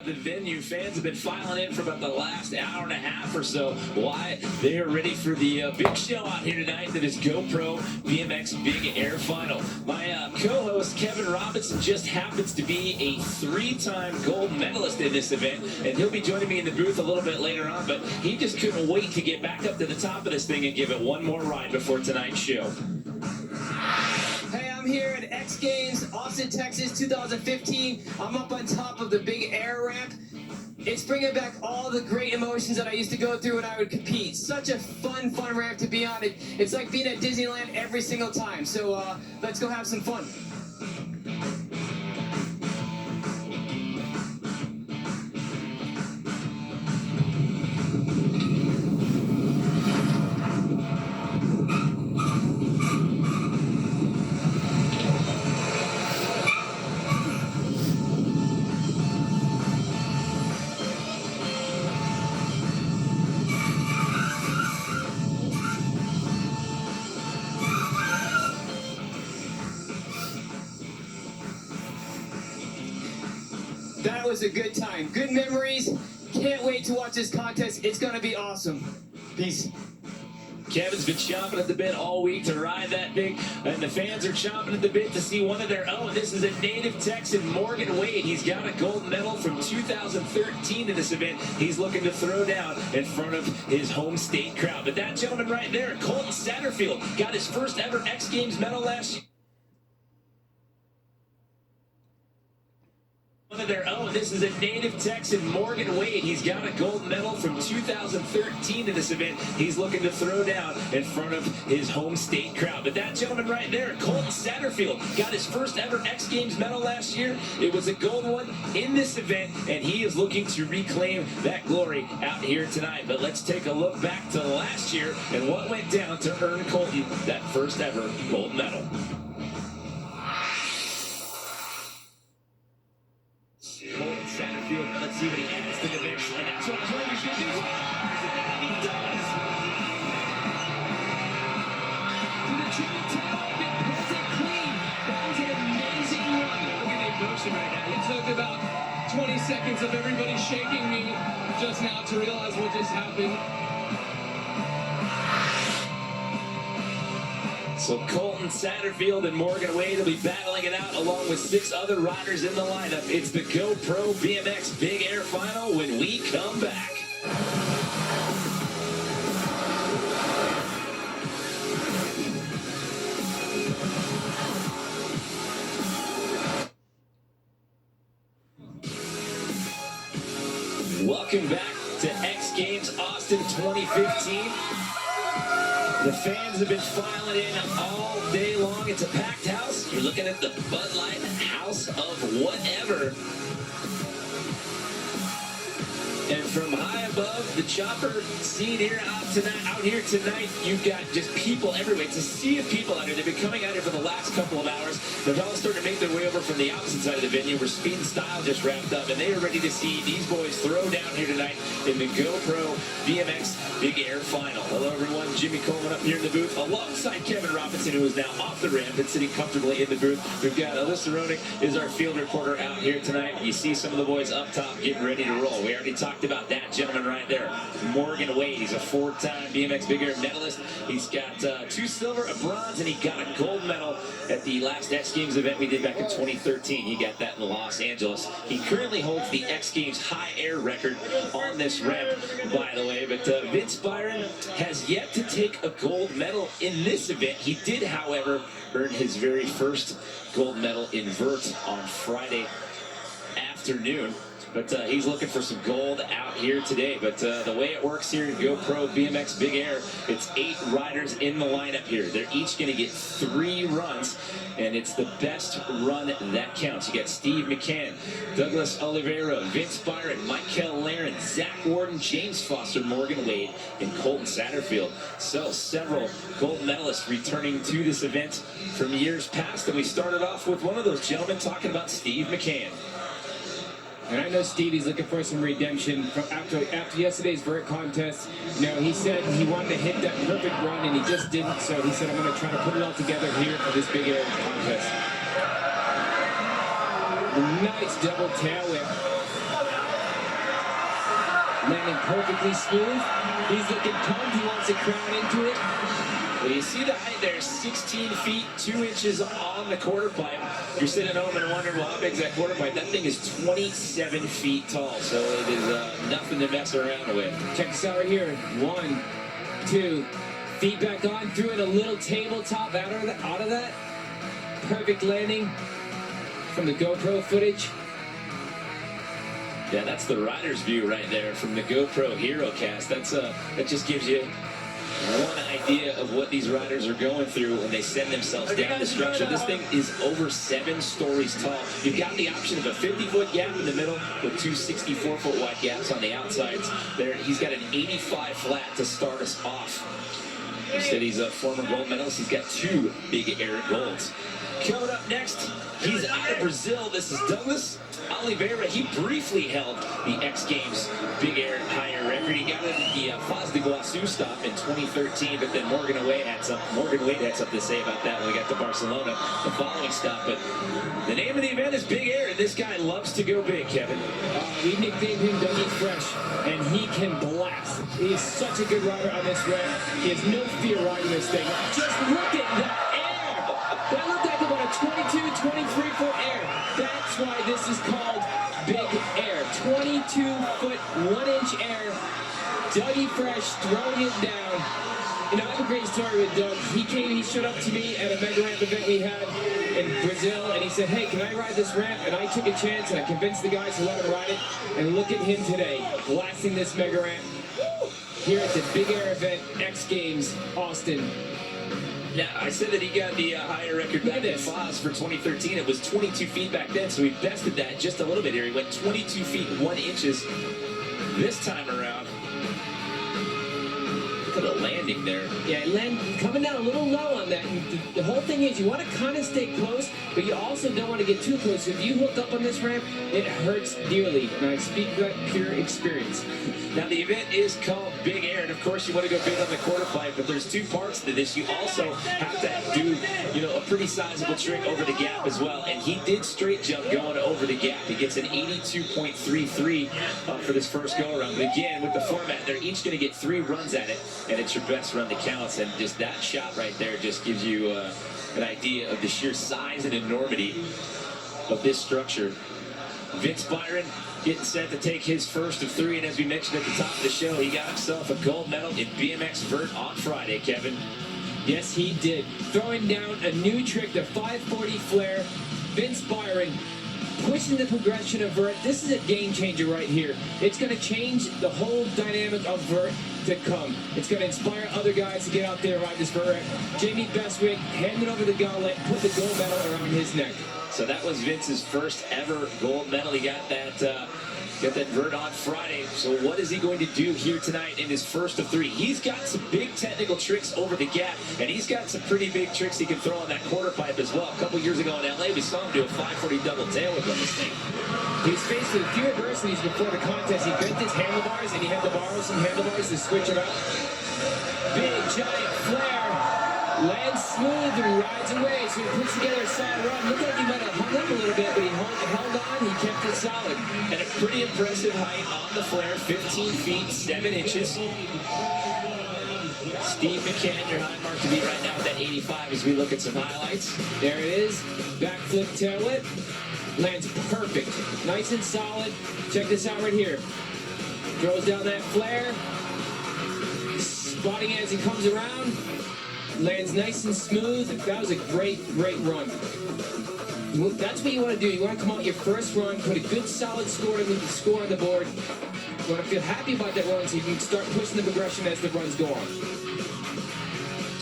the venue. Fans have been filing in for about the last hour and a half or so. Why? They are ready for the big show out here tonight that is GoPro BMX Big Air Final. My co-host Kevin Robinson just happens to be a three-time gold medalist in this event, and he'll be joining me in the booth a little bit later on, but he just couldn't wait to get back up to the top of this thing and give it one more ride before tonight's show. Hey, I'm here at X Games, Austin, Texas, 2015. I'm up on top of the big air ramp. It's bringing back all the great emotions that I used to go through when I would compete. Such a fun ramp to be on. It's like being at Disneyland every single time. So let's go have some fun. That was a good time. Good memories. Can't wait to watch this contest. It's going to be awesome. Peace. Kevin's been chomping at the bit all week to ride that thing, and the fans are chomping at the bit to see one of their own. This is a native Texan, Morgan Wade. He's got a gold medal from 2013 in this event. He's looking to throw down in front of his home state crowd. But that gentleman right there, Colton Satterfield, got his first ever X Games medal last year. One of their own. This is a native Texan, Morgan Wade. He's got a gold medal from 2013 in this event. He's looking to throw down in front of his home state crowd. But that gentleman right there, Colton Satterfield, got his first ever X Games medal last year. It was a gold one in this event, and he is looking to reclaim that glory out here tonight. But let's take a look back to last year and what went down to earn Colton that first ever gold medal. Colton Satterfield, let's see what he adds to the mix, and that's what players should do. And he does! To the triple tail, it puts it clean. That was an amazing run. Look at the emotion right now. It took about 20 seconds of everybody shaking me just now to realize what just happened. So Colton Satterfield and Morgan Wade will be battling it out along with 6 other riders in the lineup. It's the GoPro BMX Big Air Final when we come back. Welcome back to X Games Austin 2015. The fans have been filing in all day long. It's a packed house. You're looking at the Bud Light House of Whatever. And from high above the chopper scene here out here tonight, you've got just people everywhere. It's a sea of people out here. They've been coming out here for the last couple of hours. They're all starting to make their way over from the opposite side of the venue where Speed and Style just wrapped up, and they are ready to see these boys throw down here tonight in the GoPro BMX Big Air Final. Hello, everyone. Jimmy Coleman up here in the booth alongside Kevin Robinson, who is now off the ramp and sitting comfortably in the booth. We've got Alyssa Ronick is our field reporter out here tonight. You see some of the boys up top getting ready to roll. We already talked about that gentleman right there, Morgan Wade. He's a 4-time BMX Big Air medalist. He's got 2 silver, a bronze, and he got a gold medal at the last X Games event we did back in 2013. He got that in Los Angeles. He currently holds the X Games high air record on this ramp, by the way. But Vince Byron has yet to take a gold medal in this event. He did, however, earn his very first gold medal in vert on Friday afternoon. But he's looking for some gold out here today. But the way it works here in GoPro BMX Big Air, it's 8 riders in the lineup here. They're each going to get 3 runs, and it's the best run that counts. You got Steve McCann, Douglas Oliveira, Vince Byron, Michael Laren, Zach Warden, James Foster, Morgan Wade, and Colton Satterfield. So several gold medalists returning to this event from years past. And we started off with one of those gentlemen talking about Steve McCann. And I know Stevie's looking for some redemption from after yesterday's vert contest. You know, he said he wanted to hit that perfect run, and he just didn't. So he said, I'm going to try to put it all together here for this big air contest. A nice double tail whip. landing perfectly smooth. He's looking pumped. He wants to crown into it. Well, you see the height there, 16 feet, 2 inches on the quarter pipe. You're sitting at home and wondering, well, how big is that quarter pipe? That thing is 27 feet tall, so it is nothing to mess around with. Check this out right here. 1, 2, feet back on, threw it a little tabletop out of that. Perfect landing from the GoPro footage. Yeah, that's the rider's view right there from the GoPro HeroCast. That just gives you one idea of what these riders are going through when they send themselves down the structure. This thing is over 7 stories tall. You've got the option of a 50-foot gap in the middle with 2 64-foot wide gaps on the outsides. There, he's got an 85 flat to start us off. You said he's a former gold medalist. He's got 2 big air golds. Coming up next, he's out of Brazil. This is Douglas Oliveira. He briefly held the X Games big air high air record. He got it at the Foz do Iguaçu stop in 2013, but then Morgan Wade had something to say about that when we got to Barcelona, the following stop. But the name of the event is Big Air, and this guy loves to go big, Kevin. We nicknamed him Dougie Fresh, and he can blast. He is such a good rider on this ramp. He has no fear riding this thing. Just look at that air! That looked like about a 22, 23-foot air. That's why this is called Big Air. 22-foot, 1-inch air. Dougie Fresh throwing it down. You know, I have a great story with Doug. He showed up to me at a mega ramp event we had in Brazil, and he said, hey, can I ride this ramp? And I took a chance, and I convinced the guys to let him ride it. And look at him today, blasting this mega ramp here at the Big Air event, X Games, Austin. Yeah, I said that he got the higher record back in Foz for 2013. It was 22 feet back then, so he bested that just a little bit here. He went 22 feet 1 inches this time around. Look at the landing there. Yeah, coming down a little low on that. And the whole thing is you want to kind of stay close, but you also don't want to get too close. If you hook up on this ramp, it hurts dearly. And I speak that pure experience. Now, the event is called Big Air, and of course you want to go big on the quarter pipe, but there's 2 parts to this. You also have to do, a pretty sizable trick over the gap as well, and he did straight jump going over the gap. He gets an 82.33 for this first go-around. But again, with the format, they're each going to get 3 runs at it, and it's your best run that counts, and just that shot right there just gives you an idea of the sheer size and enormity of this structure. Vince Byron getting set to take his first of 3, and as we mentioned at the top of the show, he got himself a gold medal in BMX vert on Friday, Kevin. Yes, he did. Throwing down a new trick, the 540 flare. Vince Byron pushing the progression of vert. This is a game changer right here. It's going to change the whole dynamic of vert to come. It's going to inspire other guys to get out there and ride this vert. Jamie Bestwick handed over the gauntlet, put the gold medal around his neck. So that was Vince's first ever gold medal. He got that vert on Friday. So what is he going to do here tonight in his first of 3? He's got some big technical tricks over the gap, and he's got some pretty big tricks he can throw on that quarter pipe as well. A couple years ago in LA, we saw him do a 540 double tail whip on this thing. He was faced with a few adversities before the contest. He bent his handlebars, and he had to borrow some handlebars to switch them out. Big, giant flare. Lands smooth and rides away, so he puts together a solid run. Looked like he might have hung up a little bit, but he held on, he kept it solid. And a pretty impressive height on the flare, 15 feet, 7 inches. Steve McCann, your high mark to beat right now with that 85 as we look at some highlights. There it is, backflip tail whip. Lands perfect, nice and solid. Check this out right here. Throws down that flare, spotting as he comes around. Lands nice and smooth. That was a great run. That's what you want to do. You want to come out your first run, put a good solid score on the board. You want to feel happy about that run so you can start pushing the progression as the runs go on.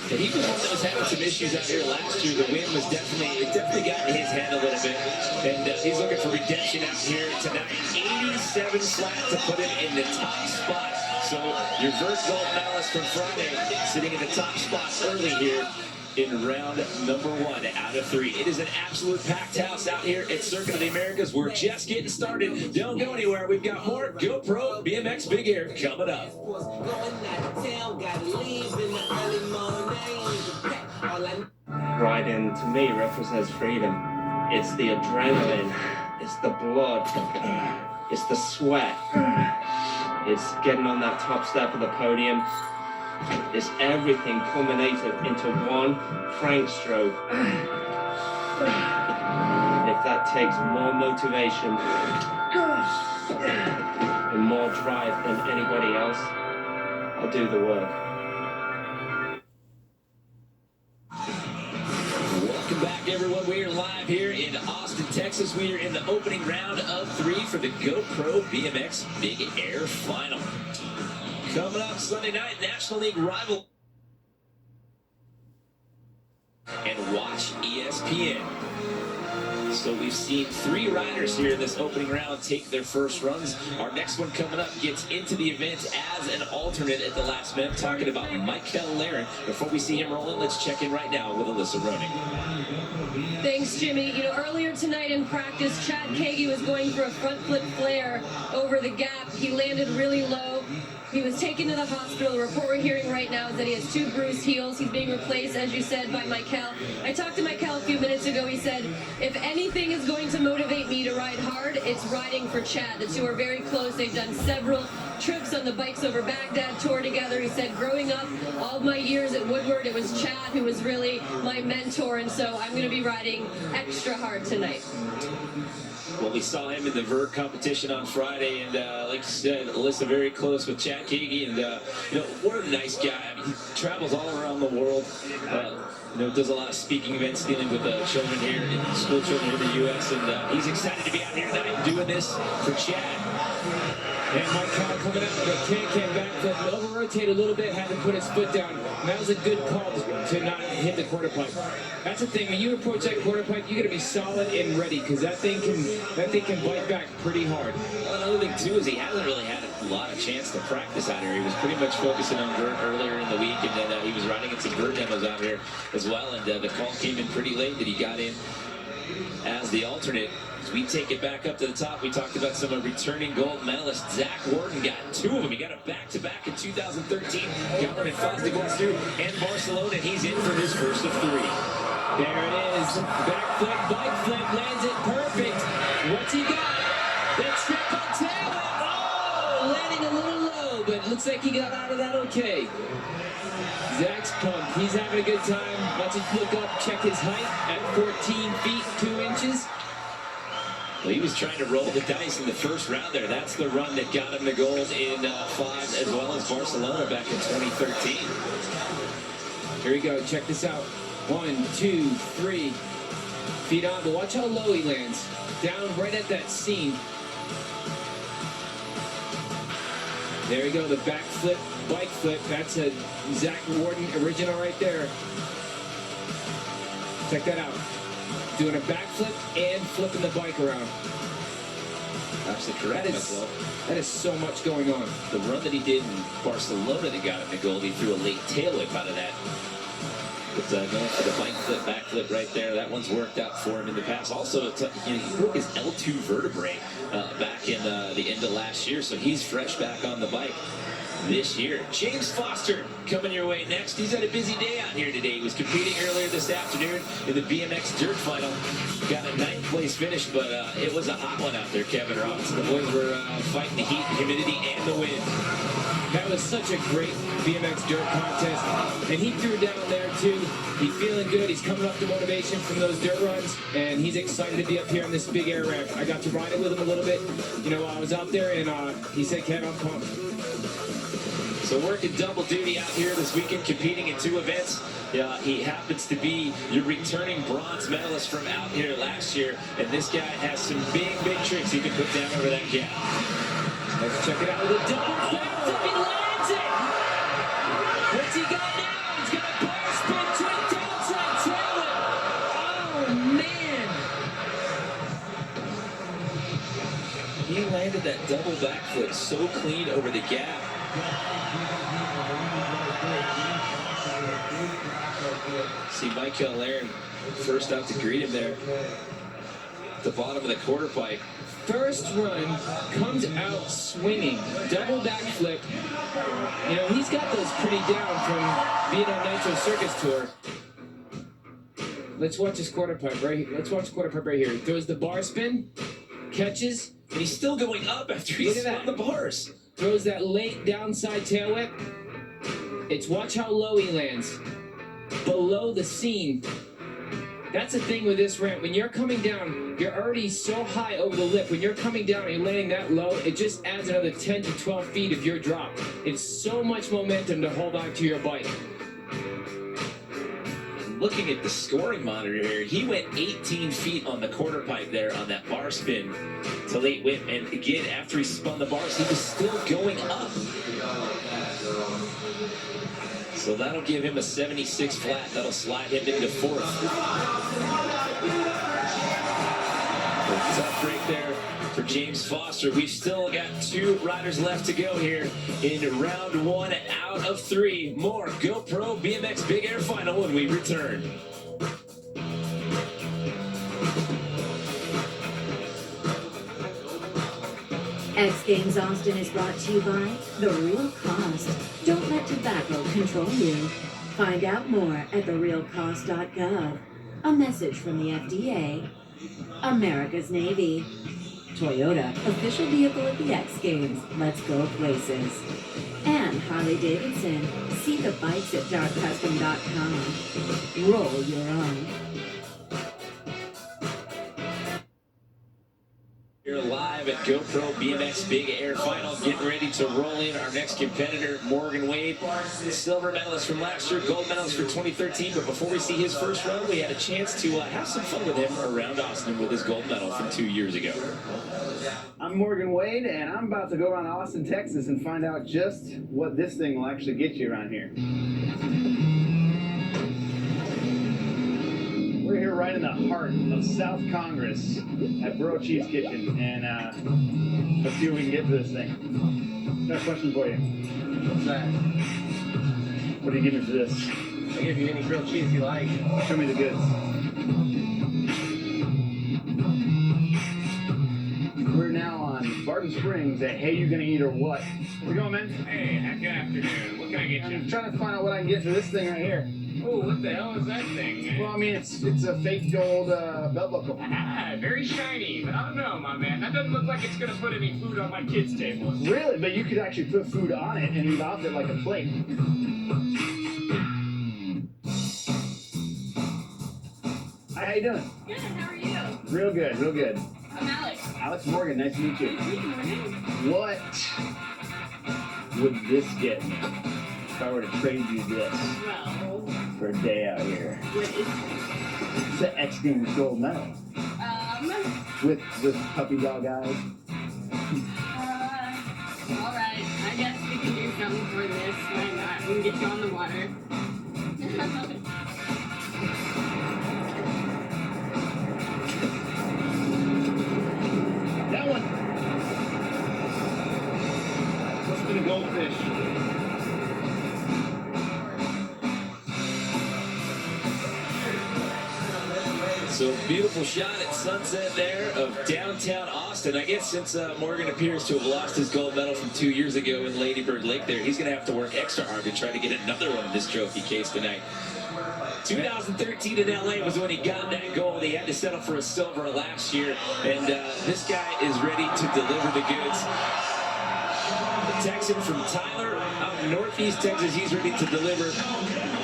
And he was one that was having some issues out here last year. The wind was definitely got in his hand a little bit. And he's looking for redemption out here tonight. 87 flat to put him in the top spot. So your vert gold medalist from Friday sitting in the top spot early here in round number 1 out of 3. It is an absolute packed house out here at Circuit of the Americas. We're just getting started. Don't go anywhere. We've got more GoPro BMX Big Air coming up. Riding to me represents freedom. It's the adrenaline, it's the blood, it's the sweat. It's getting on that top step of the podium. It's everything culminated into one frank stroke. If that takes more motivation and more drive than anybody else, I'll do the work. Welcome back, everyone. We are live here in Austin, Texas. We are in the opening round of 3 for the GoPro BMX Big Air Final. Coming up Sunday night, National League rival. And watch ESPN. So we've seen 3 riders here in this opening round take their first runs. Our next one coming up gets into the event as an alternate at the last minute, talking about Michael Laren. Before we see him rolling, let's check in right now with Alyssa Roning. Thanks, Jimmy. You know, earlier tonight in practice, Chad Kagi was going for a front flip flare over the gap. He landed really low. He was taken to the hospital. The report we're hearing right now is that he has 2 bruised heels. He's being replaced, as you said, by Michael. I talked to Michael a few minutes ago. He said, if anything is going to motivate me to ride hard, it's riding for Chad. The 2 are very close. They've done several trips on the Bikes Over Baghdad tour together. He said, growing up, all my years at Woodward, it was Chad who was really my mentor, and so I'm going to be riding extra hard tonight. Well, we saw him in the vert competition on Friday, and like you said, Alyssa, very close with Chad Kagi, and you know, what a nice guy. I mean, he travels all around the world. You know, does a lot of speaking events dealing with children here, school children in the U.S., and he's excited to be out here tonight doing this for Chad. And Michael coming out with a can backflip, over-rotate a little bit, had to put his foot down. And that was a good call to not hit the quarter pipe. That's the thing, when you approach that quarter pipe, you got to be solid and ready, because that thing can bite back pretty hard. Well, another thing too is he hasn't really had a lot of chance to practice out here. He was pretty much focusing on vert earlier in the week, and then he was riding in some vert demos out here as well. And the call came in pretty late that he got in as the alternate. As we take it back up to the top, we talked about some returning gold medalists. Zach Warden got 2 of them. He got a back-to-back in 2013. Got one in Foz do Iguaçu and Barcelona, and he's in for his first of 3. There it is. Backflip, bike flip, lands it perfect. What's he got? The triple tail whip. Oh, landing a little low, but looks like he got out of that okay. Zach's pumped. He's having a good time. Let's look up, check his height at 14 feet, 2 inches. Well, he was trying to roll the dice in the first round there. That's the run that got him the gold in Foz as well as Barcelona back in 2013. Here we go. Check this out. 1, 2, 3. Feet on, but watch how low he lands. Down right at that seam. There we go. The back flip, bike flip. That's a Zach Warden original right there. Check that out. Doing a backflip and flipping the bike around. Absolutely correct. That is so much going on. The run that he did in Barcelona that got him the gold, he threw a late tail whip out of that. But going for the bike flip, backflip right there, that one's worked out for him in the past. Also, he broke his L2 vertebrae back in the end of last year, so he's fresh back on the bike this year. James Foster coming your way next. He's had a busy day out here today. He was competing earlier this afternoon in the BMX Dirt Final. Got a 9th place finish, but it was a hot one out there, Kevin Robinson. The boys were fighting the heat, humidity, and the wind. That was such a great BMX dirt contest, and he threw down there too. He's feeling good. He's coming up to motivation from those dirt runs, and he's excited to be up here on this big air ramp. I got to ride it with him a little bit, you know, while I was out there, and he said, "Kevin, I'm pumped." So working double duty out here this weekend, competing in 2 events. He happens to be your returning bronze medalist from out here last year, and this guy has some big, big tricks he can put down over that gap. Let's check it out with a double backflip. He lands it! What's he got now? He's got a bar spin to a downside tail whip. Oh, man! He landed that double backflip so clean over the gap. See Michael Laren first out to greet him there at the bottom of the quarter pipe. First run, comes out swinging, double backflip. You know, he's got those pretty down from being on Nitro Circus Tour. Let's watch his quarter pipe right here. Let's watch quarter pipe right here. He throws the bar spin, catches, And he's still going up after he's on the bars. throws that late downside tail whip. It's watch how low he lands. Below the seam. That's the thing with this ramp. When you're coming down, you're already so high over the lip. When you're coming down and you're landing that low, it just adds another 10 to 12 feet of your drop. It's so much momentum to hold on to your bike. Looking at the scoring monitor here, he went 18 feet on the quarter pipe there on that bar spin to late whip. And again, after he spun the bars, he was still going up. So that'll give him a 76 flat. That'll slide him into fourth. Tough break there for James Foster. We've still got 2 riders left to go here in round 1 out of 3. More GoPro BMX Big Air Final when we return. X Games Austin is brought to you by The Real Cost. Don't let tobacco control you. Find out more at therealcost.gov. A message from the FDA, America's Navy, Toyota, official vehicle at the X Games. Let's go places. And Harley Davidson. See the bikes at darkcustom.com. Roll your own. We're live at GoPro BMX Big Air Final, getting ready to roll in our next competitor, Morgan Wade, silver medalist from last year, gold medalist for 2013. But before we see his first run, we had a chance to have some fun with him around Austin with his gold medal from 2 years ago. I'm Morgan Wade, and I'm about to go around Austin, Texas, and find out just what this thing will actually get you around here. We're here right in the heart of South Congress at Bro Chief's Kitchen, and let's see what we can get for this thing. Got a question for you. What's that? What do you give me for this? I'll give you any grilled cheese you like. Show me the goods. We're now on Barton Springs at Hey You Gonna Eat or What? How's it going, man? Hey, good afternoon. What can I get you? I'm trying to find out what I can get for this thing right here. Oh, what the hell is that thing, man? Well, I mean, it's a fake gold belt buckle. Ah, very shiny, but I don't know, my man. That doesn't look like it's gonna put any food on my kids' table. Really? But you could actually put food on it and eat off it like a plate. Hi, how you doing? Good, how are you? Real good, real good. I'm Alex. Alex Morgan, nice to meet you. What would this get me if I were to trade you this Well, for a day out here? what is it? It's the X Games gold medal with puppy dog eyes. Alright, I guess we can do something for this. Why not? We can get you on the water. That one. Let's do the goldfish. So beautiful shot at sunset there of downtown Austin. I guess since Morgan appears to have lost his gold medal from 2 years ago in Lady Bird Lake there, he's going to have to work extra hard to try to get another one in this trophy case tonight. 2013 in LA was when he got that gold. He had to settle for a silver last year, and this guy is ready to deliver the goods. The Texan from Tyler, out in Northeast Texas, he's ready to deliver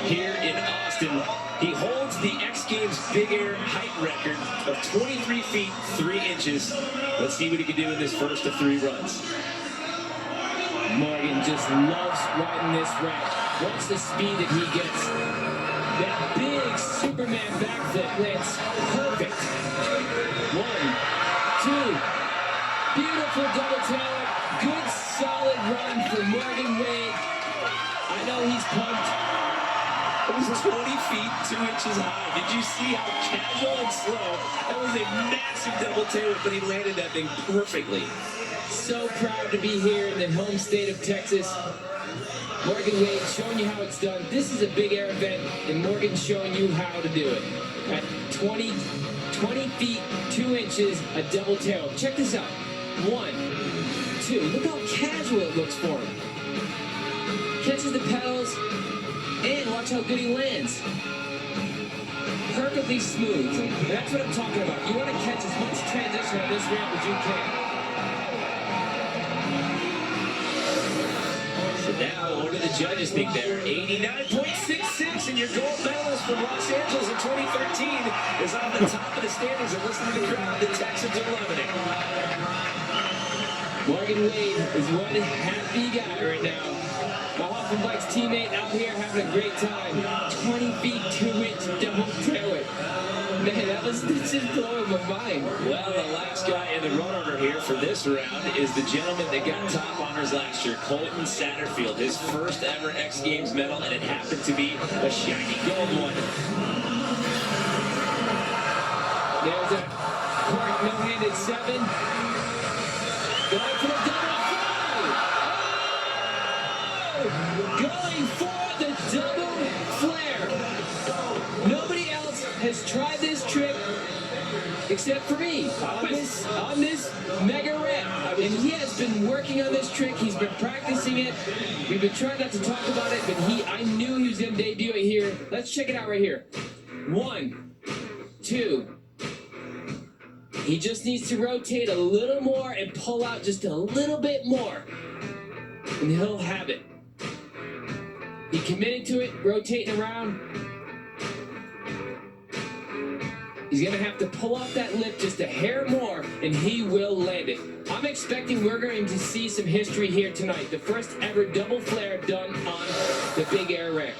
here in Austin. He holds the X Games Big Air height record of 23 feet 3 inches. Let's see what he can do in this first of 3 runs. Morgan just loves riding this ramp. Watch the speed that he gets. That big Superman backflip lands perfect. 1, 2. Beautiful double tail. Good solid run for Morgan Wade. I know he's pumped. It was 20 feet 2 inches high. Did you see how casual and slow? That was a massive double tail, but he landed that thing perfectly. So proud to be here in the home state of Texas. Morgan Wade showing you how it's done. This is a big air event, and Morgan's showing you how to do it. At 20 feet 2 inches, a double tail. Check this out. 1, 2. Look how casual it looks for him. Catches the pedals, and watch how good he lands. Perfectly smooth. And that's what I'm talking about. You want to catch as much transition on this ramp as you can. And now, what do the judges think there? 89.66, and your gold medalist from Los Angeles in 2013 is on the top of the standings. And listen to the crowd, the Texans are loving it. Morgan Wade is one happy guy right now. My Hoffenbach's teammate out here having a great time. 20 feet, 2-inch double tailwhip. Man, that's just blowing my mind. Well, the last guy in the run order here for this round is the gentleman that got top honors last year, Colton Satterfield. His first ever X Games medal, and it happened to be a shiny gold one. There's a cork no-handed 7. Going for the double flare. Oh! Going for the double flare. Nobody else has tried this trick except for me on this mega ramp. And he has been working on this trick. He's been practicing it. We've been trying not to talk about it, but I knew he was going to debut it here. Let's check it out right here. 1, 2. He just needs to rotate a little more and pull out just a little bit more, and he'll have it. He committed to it, rotating around. He's going to have to pull off that lip just a hair more, and he will land it. I'm expecting we're going to see some history here tonight. The first ever double flare done on the big air ramp.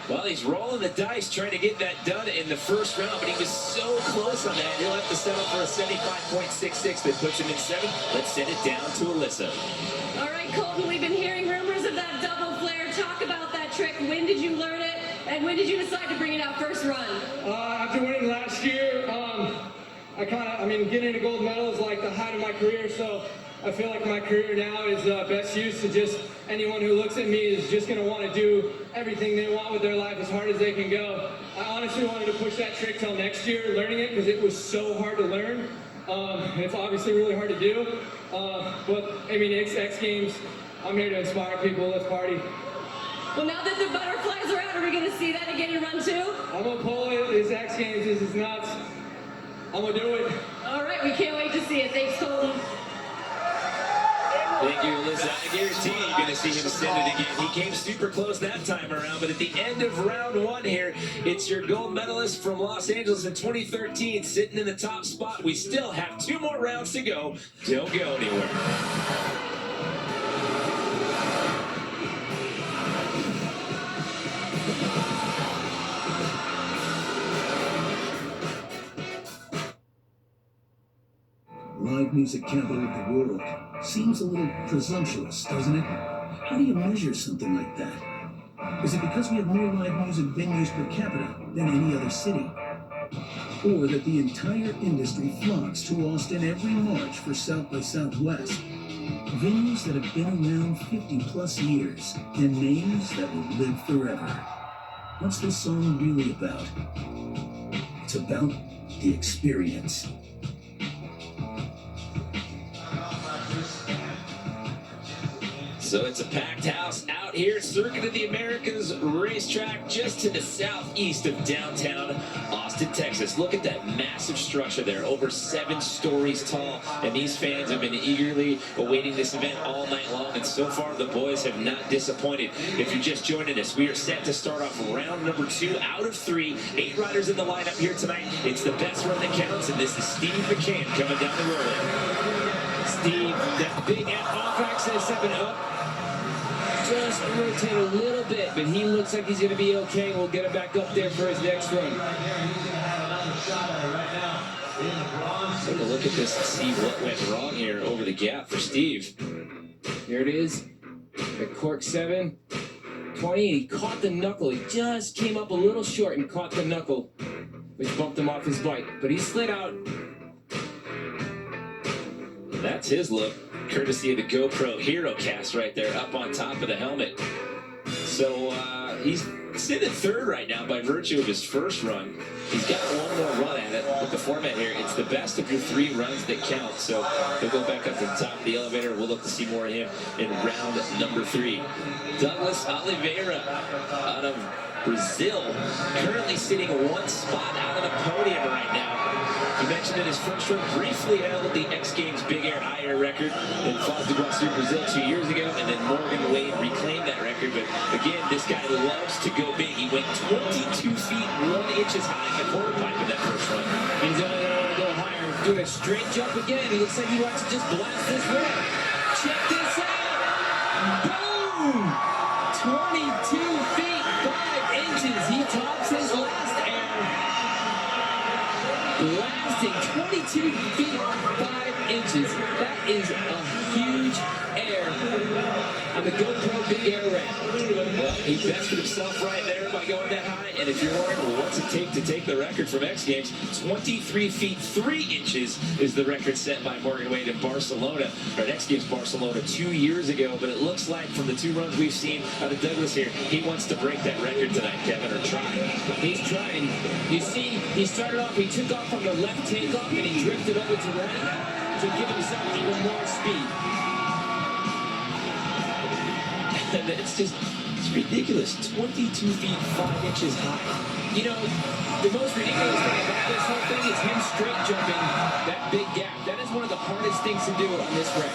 Well, he's rolling the dice trying to get that done in the first round, but he was so close on that. He'll have to settle for a 75.66 that puts him in 7. Let's send it down to Alyssa. All right, Colton, we've been hearing rumors of that double flare. Talk about that trick. When did you learn it, and when did you decide to bring it out first run? After winning last year, getting a gold medal is like the height of my career, so I feel like my career now is best used to just anyone who looks at me is just going to want to do everything they want with their life as hard as they can go. I honestly wanted to push that trick till next year, learning it, because it was so hard to learn. It's obviously really hard to do, but I mean, it's X Games. I'm here to inspire people. Let's party. Well, now that the butterflies are out, are we going to see that again in run 2? I'm going to pull it. It's X Games. This is nuts. I'm going to do it. All right, we can't wait to see it. Thanks, Colton. Thank you, Alyssa. I guarantee you're going to see him send it again. He came super close that time around, but at the end of round 1 here, it's your gold medalist from Los Angeles in 2013 sitting in the top spot. We still have 2 more rounds to go. Don't go anywhere. Live music capital of the world seems a little presumptuous, doesn't it? How do you measure something like that? Is it because we have more live music venues per capita than any other city? Or that the entire industry flocks to Austin every March for South by Southwest? Venues that have been around 50+ years and names that will live forever. What's this song really about? It's about the experience. So it's a packed house out here, Circuit of the Americas racetrack just to the southeast of downtown Austin, Texas. Look at that massive structure there, over 7 stories tall, and these fans have been eagerly awaiting this event all night long, and so far the boys have not disappointed. If you're just joining us, we are set to start off round number 2 out of 3. 8 riders in the lineup here tonight. It's the best run that counts, and this is Steve McCann coming down the road. Steve, that big off-access 7-up. Just rotate a little bit, but he looks like he's going to be okay. We'll get him back up there for his next run. Take a look at this and see what went wrong here over the gap for Steve. Here it is. The cork 7, 20. He caught the knuckle. He just came up a little short and caught the knuckle, which bumped him off his bike. But he slid out. That's his look, courtesy of the GoPro Hero Cast right there up on top of the helmet. So he's sitting in 3rd right now by virtue of his first run. He's got 1 more run at it. With the format here, it's the best of your 3 runs that count. So he'll go back up to the top of the elevator. We'll look to see more of him in round number 3. Douglas Oliveira out of Brazil, currently sitting one spot out of the podium right now. He mentioned in his first run briefly held the X Games Big Air High Air record in Foz do Iguaçu, Brazil 2 years ago, and then Morgan Wade reclaimed that record. But again, this guy loves to go big. He went 22 feet 1 inches high in the quarter pipe in that first run. He's only going to want to go higher. Doing a straight jump again. He looks like he wants to just blast this ramp. Check this out. Boom! 22 feet 5 inches. He tops his last air. Blasting 22 feet 5 inches. That is a huge air on the GoPro Big Air ramp. Well, he bested himself right there by going that high. And if you're wondering, well, what's it take to take the record from X Games? 23 feet 3 inches is the record set by Morgan Wade in Barcelona, or at X Games Barcelona 2 years ago. But it looks like from the 2 runs we've seen out of Douglas here, he wants to break that record tonight, Kevin, or try. He's trying. You see, he started off, he took off from the left takeoff, and he drifted over to right to give himself even more speed. And it's just, it's ridiculous. 22 feet 5 inches high. You know, the most ridiculous thing about this whole thing is him straight jumping that big gap. That is one of the hardest things to do on this ramp.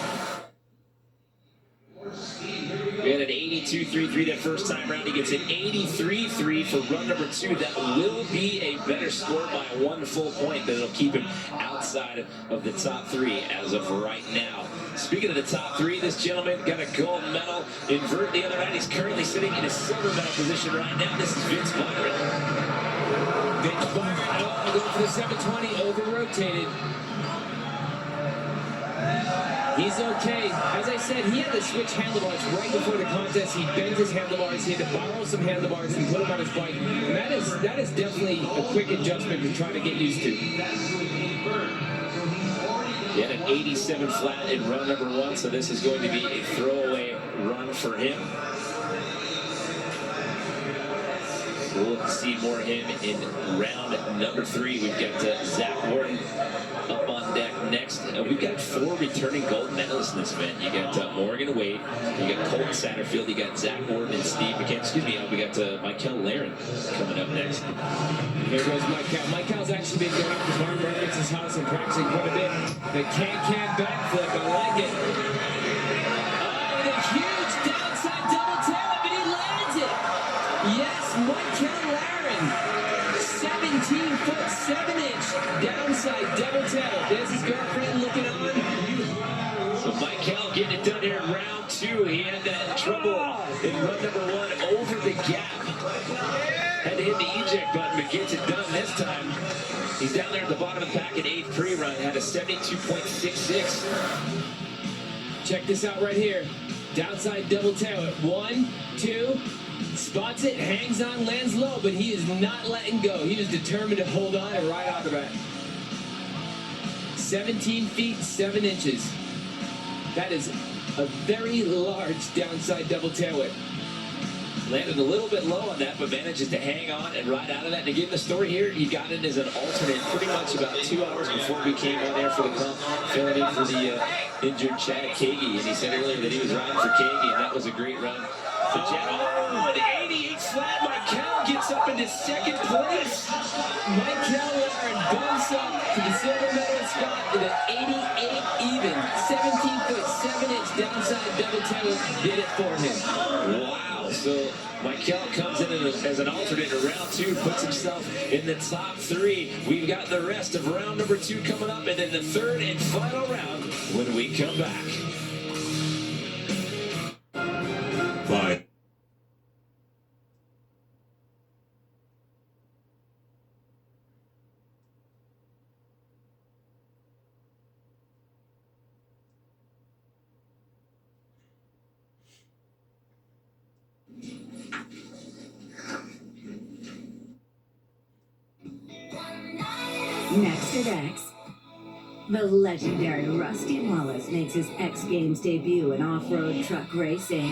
We had an 82.33 that first time round. He gets an 83.3 for run number 2. That will be a better score by 1 full point. That'll keep him outside of the top 3 as of right now. Speaking of the top 3, this gentleman got a gold medal in vert the other night. He's currently sitting in a silver medal position right now. This is Vince Byron. Vince Byron going for the 720, over-rotated. He's okay. As I said, he had to switch handlebars right before the contest. He bent his handlebars. He had to borrow some handlebars and put them on his bike. And that is definitely a quick adjustment to try to get used to. He had an 87 flat in run number 1, so this is going to be a throwaway run for him. We'll see more of him in round number 3. We've got Zach Wharton up on deck next. We've got 4 returning gold medalists in this event. You got Morgan Wade, you got Colton Satterfield, you got Zach Wharton and Steve McCann. Excuse me, we got Michael Laren coming up next. Here goes Michael. Michael's actually been going up to Mark Burns' house and practicing quite a bit. The can backflip, I like it. Oh, the huge downside double tail, but he lands it. Yes, Michael Laren. 17 foot 7 inch downside double tail. There's his girlfriend looking on. So Michael getting it done here in round 2. He had that trouble in run number 1 over the gap. Had to hit the eject button, but gets it done this time. He's down there at the bottom of the pack at 8th pre-run. Had a 72.66. Check this out right here. Downside double tail at 1, 2. Spots it, hangs on, lands low, but he is not letting go. He is determined to hold on and ride out the back. 17 feet 7 inches. That is a very large downside double tail whip. Landed a little bit low on that, but manages to hang on and ride out of that. And again, the story here, he got in as an alternate pretty much about 2 hours before we came on there for the comp, filling in for the injured Chad Kagi. And he said earlier that he was riding for Kagi, and that was a great run. So Chad, an 88 flat. Michael gets up into 2nd place. Michael Laren bumps up to the silver medal spot with an 88 even. 17 foot 7 inch downside double tail did it for him. Wow. So Michael comes in as an alternate in round 2, puts himself in the top 3. We've got the rest of round number 2 coming up, and then the 3rd and final round when we come back. 5. Next at X, the legendary Rusty Wallace makes his X Games debut in off-road truck racing.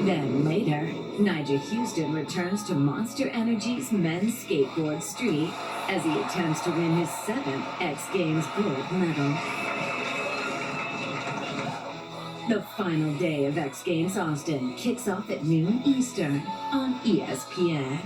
Then later, Nigel Houston returns to Monster Energy's men's skateboard street as he attempts to win his 7th X Games gold medal. The final day of X Games Austin kicks off at noon Eastern on ESPN.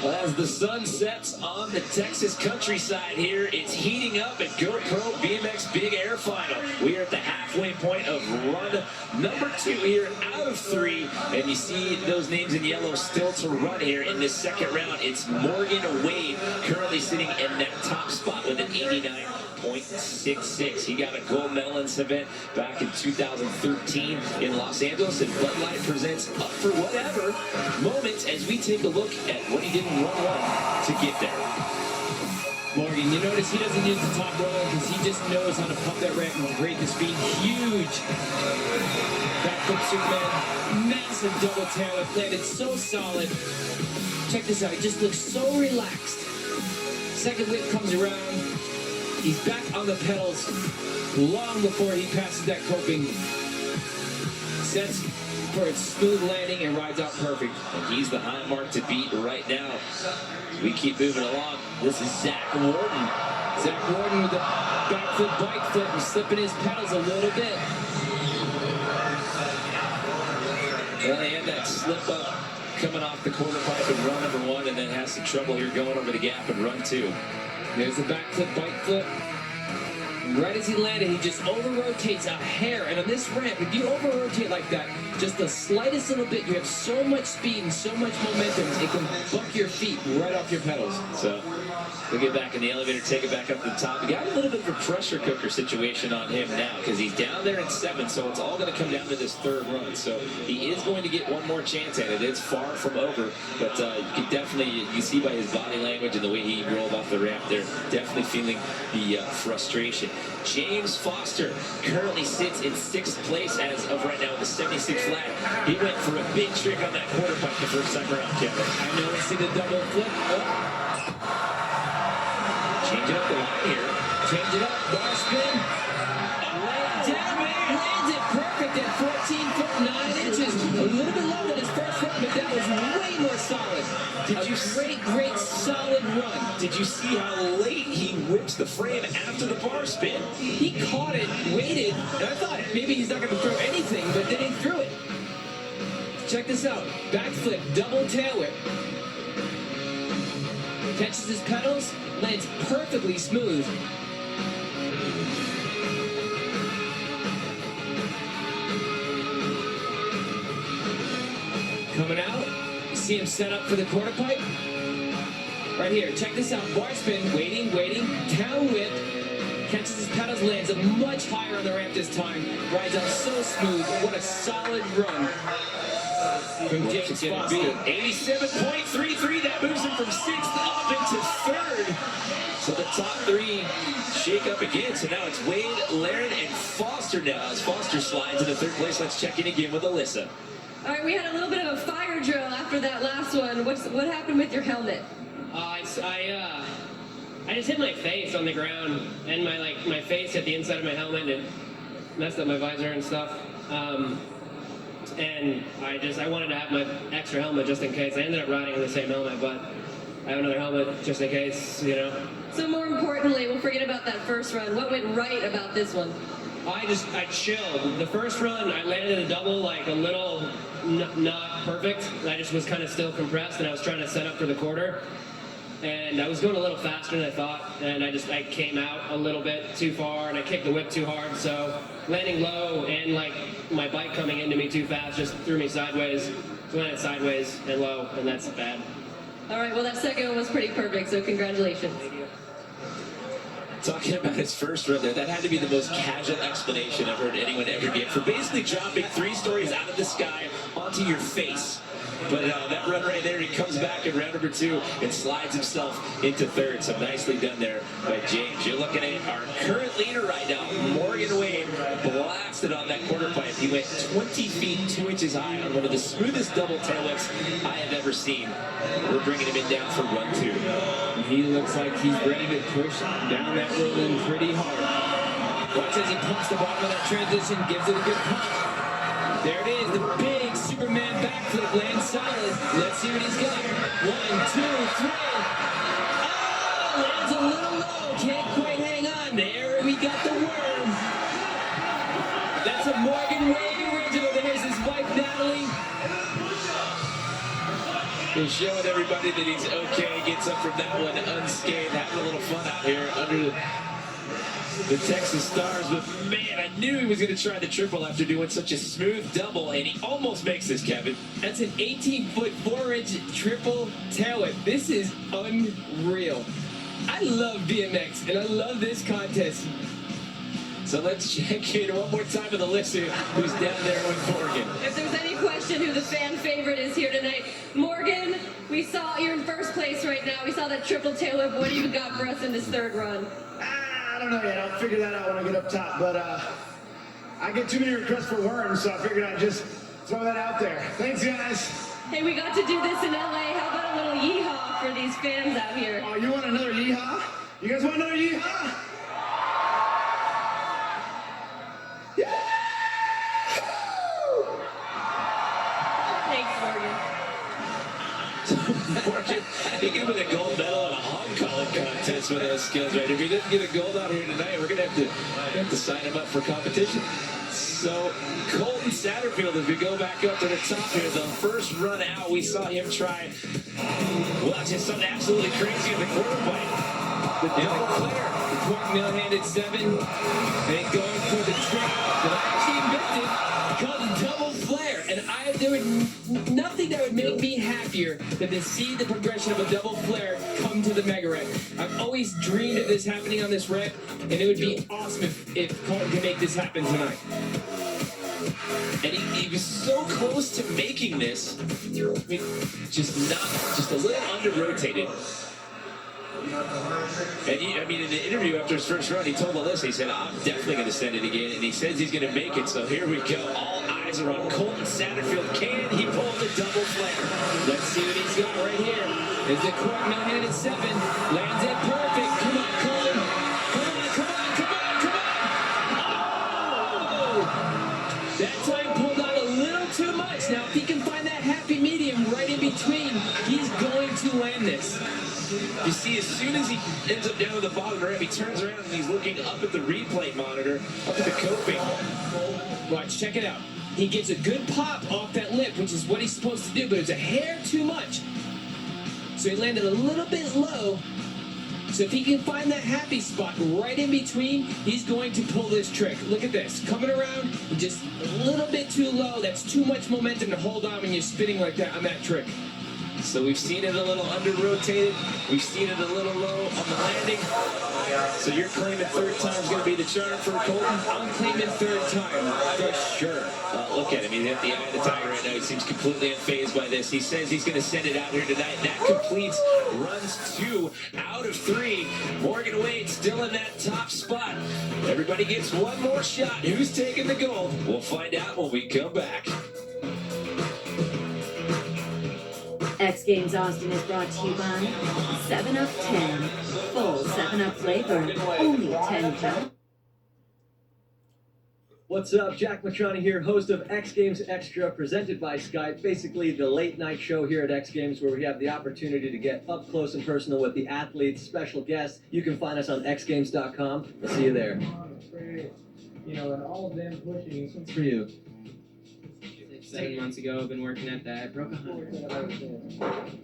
Well, as the sun sets on the Texas countryside here, it's heating up at GoPro BMX Big Air Final. We are at the halfway point of run number 2 here out of 3. And you see those names in yellow still to run here in this second round. It's Morgan Wade currently sitting in that top spot with an 89.66. He got a gold medal in this event back in 2013 in Los Angeles, and Bud Light presents Up for Whatever moments as we take a look at what he did in run 1 to get there. Morgan, you notice he doesn't use the top roller because he just knows how to pump that ramp and create the speed. Huge backflip Superman, massive double tail whip, landed so solid. Check this out, he just looks so relaxed. Second whip comes around. He's back on the pedals long before he passes that coping. Sets for its smooth landing and rides out perfect. And he's the high mark to beat right now. We keep moving along. This is Zach Warden. Zach Warden with the backflip, bike flip, and slipping his pedals a little bit. Well, he had that slip up coming off the quarter pipe in run number 1, and then has some trouble here going over the gap in run 2. There's the backflip, bike flip. Right as he landed, he just over-rotates a hair. And on this ramp, if you over-rotate like that, just the slightest little bit, you have so much speed and so much momentum, it can buck your feet right off your pedals. So we'll get back in the elevator, take it back up to the top. We got a little bit of a pressure cooker situation on him now because he's down there in 7, so it's all going to come down to this 3rd run. So he is going to get one more chance at it. It's far from over, but you can definitely, you see by his body language and the way he rolled off the ramp there, definitely feeling the frustration. James Foster currently sits in 6th place as of right now with the 76 flat. He went for a big trick on that quarter pipe the first time around, Kevin. I know, see the double flip. Oh. Change it up the line here. Change it up, bar spin. Down, lands it perfect at 14 foot 9 inches. A little bit lower than his first run, but that was way more solid. Great solid run. Did you see how late he whips the frame after the bar spin? He caught it, waited, and I thought maybe he's not going to throw anything, but then he threw it. Check this out. Backflip, double tail whip. Catches his pedals, lands perfectly smooth. Coming out, you see him set up for the quarter pipe. Right here, check this out. Bar spin, waiting, tail whip. Catches his pedals, lands a much higher on the ramp this time. Rides out so smooth. What a solid run from James Foster. 87.33. That moves him from 6th up into 3rd. So the top 3 shake up again. So now it's Wade, Laird, and Foster now. As Foster slides into 3rd place, let's check in again with Alyssa. All right, we had a little bit of a fire drill after that last one. What happened with your helmet? I just hit my face on the ground, and my face hit the inside of my helmet and messed up my visor and stuff. And I wanted to have my extra helmet just in case. I ended up riding on the same helmet, but I have another helmet just in case, you know. So more importantly, we'll forget about that first run. What went right about this one? I chilled. The first run, I landed a double, like a little not perfect. I just was kind of still compressed, and I was trying to set up for the quarter. And I was going a little faster than I thought, and I came out a little bit too far, and I kicked the whip too hard, so landing low and like my bike coming into me too fast just threw me sideways. So I landed sideways and low, and that's bad. All right, well that second one was pretty perfect, so congratulations. Thank you. Talking about his first run there, that had to be the most casual explanation I've heard anyone ever give for basically dropping 3 stories out of the sky onto your face. But that run right there, he comes back in round number 2 and slides himself into 3rd. So nicely done there by James. You're looking at our current leader right now, Morgan Wade, blasted on that quarter pipe. He went 20 feet 2 inches high on one of the smoothest double tail whips I have ever seen. We're bringing him in down for run 2. He looks like he's ready to push down that road in pretty hard. Watch as he pumps the bottom of that transition, gives it a good pump. There it is, the big Superman backflip lands solid. Let's see what he's got. 1, 2, 3. Oh, lands a little low. Can't quite hang on there. We got the worm. Morgan Way original. There's his wife, Natalie. He's showing everybody that he's okay. Gets up from that one unscathed. Having a little fun out here under the Texas Stars. But man, I knew he was going to try the triple after doing such a smooth double, and he almost makes this, Kevin. That's an 18-foot, 4-inch triple tail whip. This is unreal. I love BMX, and I love this contest. So let's check in one more time with Alyssa, who's down there with Morgan. If there's any question who the fan favorite is here tonight, Morgan, we saw you're in first place right now. We saw that triple tail whip. What do you got for us in this third run? I don't know yet. I'll figure that out when I get up top. But I get too many requests for worms, so I figured I'd just throw that out there. Thanks, guys. Hey, we got to do this in LA. How about a little yeehaw for these fans out here? Oh, you want another yeehaw? You guys want another yeehaw? Thanks, Morgan. Morgan, he could win a gold medal in a hog calling contest with those skills, right? If he doesn't get a gold out here tonight, we're going to have to sign him up for competition. So, Colton Satterfield, as we go back up to the top here, the first run out, we saw him try, well, just something absolutely crazy in the quarter fight. The double flare, the quick mill-handed 7, and going for the trick that I actually invented, called the double flare. And there would nothing that would make me happier than to see the progression of a double flare come to the mega ramp. I've always dreamed of this happening on this ramp, and it would be awesome if Colton could make this happen tonight. And he was so close to making this. I mean, just a little under-rotated. And I mean, in the interview after his first run, he told Alyssa, he said, I'm definitely going to send it again. And he says he's going to make it. So here we go. All eyes are on Colton Satterfield. Can he pull the double flare? Let's see what he's got right here. Is the quick mill-handed 7. Lands it perfect. Come on, Colton. Come on. Oh! That time pulled out a little too much. Now, if he can find that happy medium right in between, he's going to land this. You see, as soon as he ends up down at the bottom of the ramp, he turns around and he's looking up at the replay monitor, up at the coping. Watch, check it out. He gets a good pop off that lip, which is what he's supposed to do, but it's a hair too much. So he landed a little bit low. So if he can find that happy spot right in between, he's going to pull this trick. Look at this. Coming around, just a little bit too low. That's too much momentum to hold on when you're spinning like that on that trick. So we've seen it a little under-rotated. We've seen it a little low on the landing. So you're claiming third time's going to be the charm for Colton? I'm claiming third time, for sure. Look at him. He's at the eye of the tiger right now. He seems completely unfazed by this. He says he's going to send it out here tonight. That completes runs 2 out of 3. Morgan Wade still in that top spot. Everybody gets one more shot. Who's taking the gold? We'll find out when we come back. X Games Austin is brought to you by 7-Up 10. Full 7-Up flavor, only 10 calories. What's up? Jack Matrani here, host of X Games Extra, presented by Skype. Basically, the late night show here at X Games where we have the opportunity to get up close and personal with the athletes, special guests. You can find us on xgames.com. We'll see you there. You know, and all of them pushing. What's for you? 7 months ago, I've been working at that. I broke 100.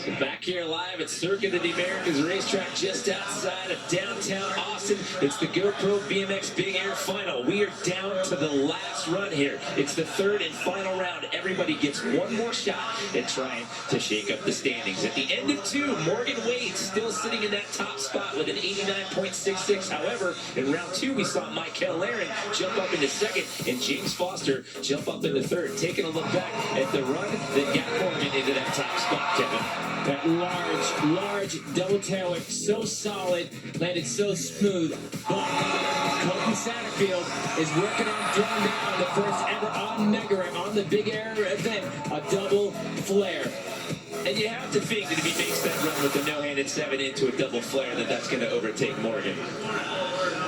So back here live at Circuit of the Americas racetrack just outside of downtown Austin. It's the GoPro BMX Big Air Final. We are down to the last run here. It's the third and final round. Everybody gets one more shot at trying to shake up the standings. At the end of 2, Morgan Wade still sitting in that top spot with an 89.66. However, in round 2, we saw Michael Laren jump up into second and James Foster jump up into third. Taking a look back at the run that got Morgan into that top spot, Kevin. That large double tail whip, so solid, landed so smooth. But Colton Satterfield is working on throwing down the first ever on Mega Ramp, on the Big Air event, a double flare. And you have to think that if he makes that run with the no-handed 7 into a double flare, that's going to overtake Morgan.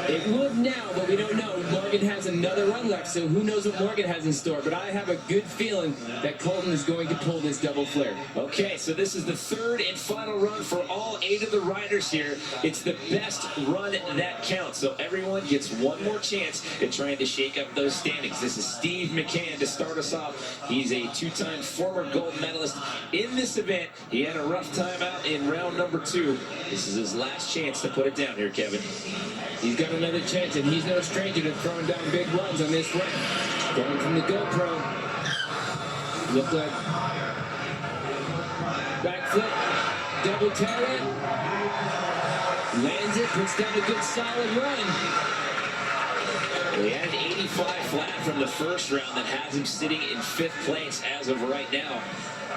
It would now, but we don't know. Morgan has another run left, so who knows what Morgan has in store. But I have a good feeling that Colton is going to pull this double flare. Okay, so this is the third and final run for all 8 of the riders here. It's the best run that counts, so everyone gets one more chance at trying to shake up those standings. This is Steve McCann to start us off. He's a 2-time former gold medalist in this event. He had a rough time out in round number 2. This is his last chance to put it down here, Kevin. He's got another chance, and he's no stranger to throwing down big runs on this run. Going from the GoPro. Look like backflip, double tail it, lands it, puts down a good solid run. He had an 85 flat from the first round that has him sitting in 5th place as of right now.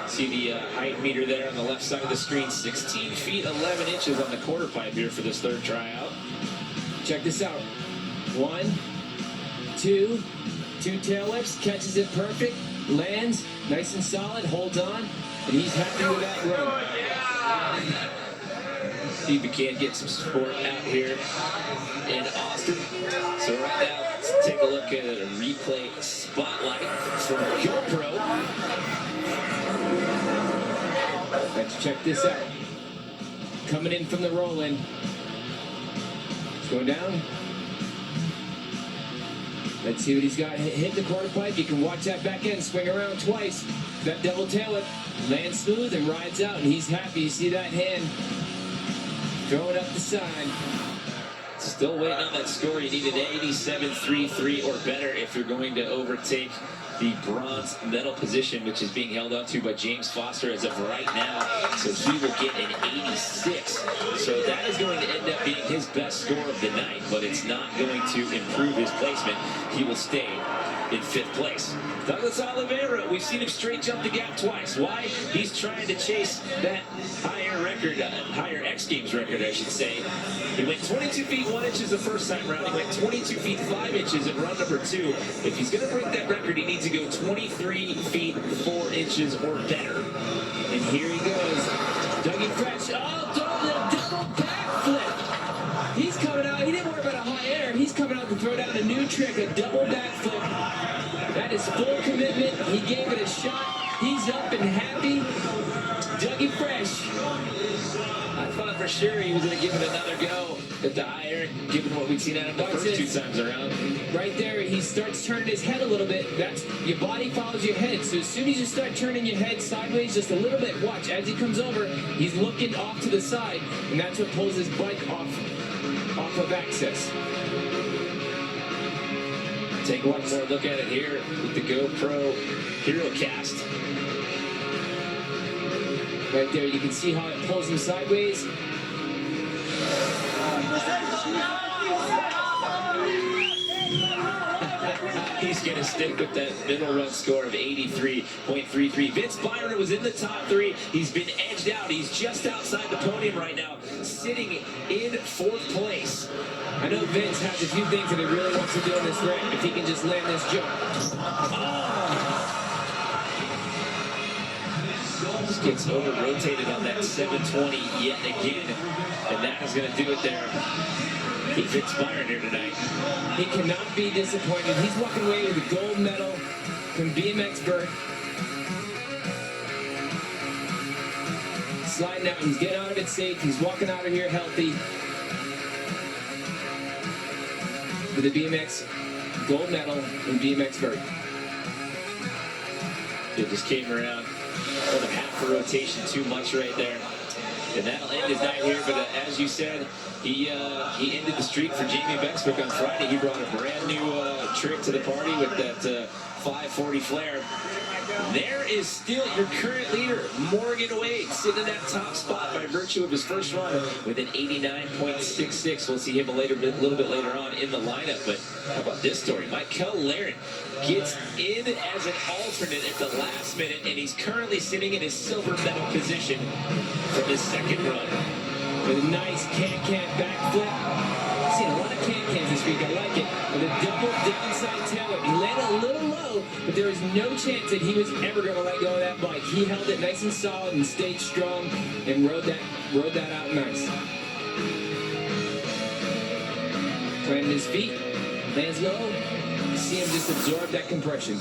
See the height meter there on the left side of the screen, 16 feet 11 inches on the quarter pipe here for this third tryout. Check this out. 1, 2 tail whips, catches it perfect, lands, nice and solid, holds on, and he's happy with that run. See if we can get some support out here in Austin. So right now, let's take a look at a replay spotlight from GoPro. Let's check this out. Coming in from the roll-in. It's going down. Let's see what he's got. Hit the quarter pipe. You can watch that back end swing around twice. That double tail it, lands smooth and rides out, and he's happy. You see that hand throwing up the side. Still waiting on that score. You need an 87.33 or better if you're going to overtake the bronze medal position, which is being held on to by James Foster as of right now. So he will get an 86. So that is going to end up being his best score of the night, but it's not going to improve his placement. He will stay in 5th place. Douglas Oliveira, we've seen him straight jump the gap twice. Why? He's trying to chase that higher record, higher X Games record, I should say. He went 22 feet 1 inches the first time round. He went 22 feet 5 inches in run number 2. If he's going to break that record, he needs to go 23 feet 4 inches or better. And here he goes. Dougie Fresh. Oh, double backflip. He's coming out. He didn't worry about a high air. He's coming out to throw down a new trick, a double backflip. That is full commitment. He gave it a shot. He's up and happy. Dougie Fresh. I thought for sure he was going to give it another go at the higher, given what we'd seen out of the first 2 times around. Right there, he starts turning his head a little bit. That's your body follows your head. So as soon as you start turning your head sideways just a little bit, watch, as he comes over, he's looking off to the side, and that's what pulls his bike off of access. Take one more look at it here with the GoPro HeroCast. Right there, you can see how it pulls him sideways. He's going to stick with that middle run score of 83.33. Vince Byron was in the top 3. He's been edged out. He's just outside the podium right now, sitting in 4th place. I know Vince has a few things that he really wants to do in this ramp if he can just land this jump. Just gets over-rotated on that 720 yet again, and that is going to do it there. Vince Byron here tonight. He cannot be disappointed. He's walking away with a gold medal from BMX Vert. Sliding out. He's getting out of it safe. He's walking out of here healthy. With the BMX gold medal in BMX Vert. It just came around over half a rotation too much right there. And that'll end his night here, but as you said, he ended the streak for Jamie Bexwick on Friday. He brought a brand new trick to the party with that 540 flare. There is still your current leader, Morgan Wade, sitting in that top spot by virtue of his first run with an 89.66. We'll see him a little bit later on in the lineup. But how about this story? Michael Laren gets in as an alternate at the last minute, and he's currently sitting in his silver medal position from his second run. With a nice can-can backflip. I've seen a lot of can-cans this week. I like it. With a double downside tail whip. He landed a little low, but there was no chance that he was ever going to let go of that bike. He held it nice and solid and stayed strong and rode that out nice. Planting his feet, lands low. You see him just absorb that compression.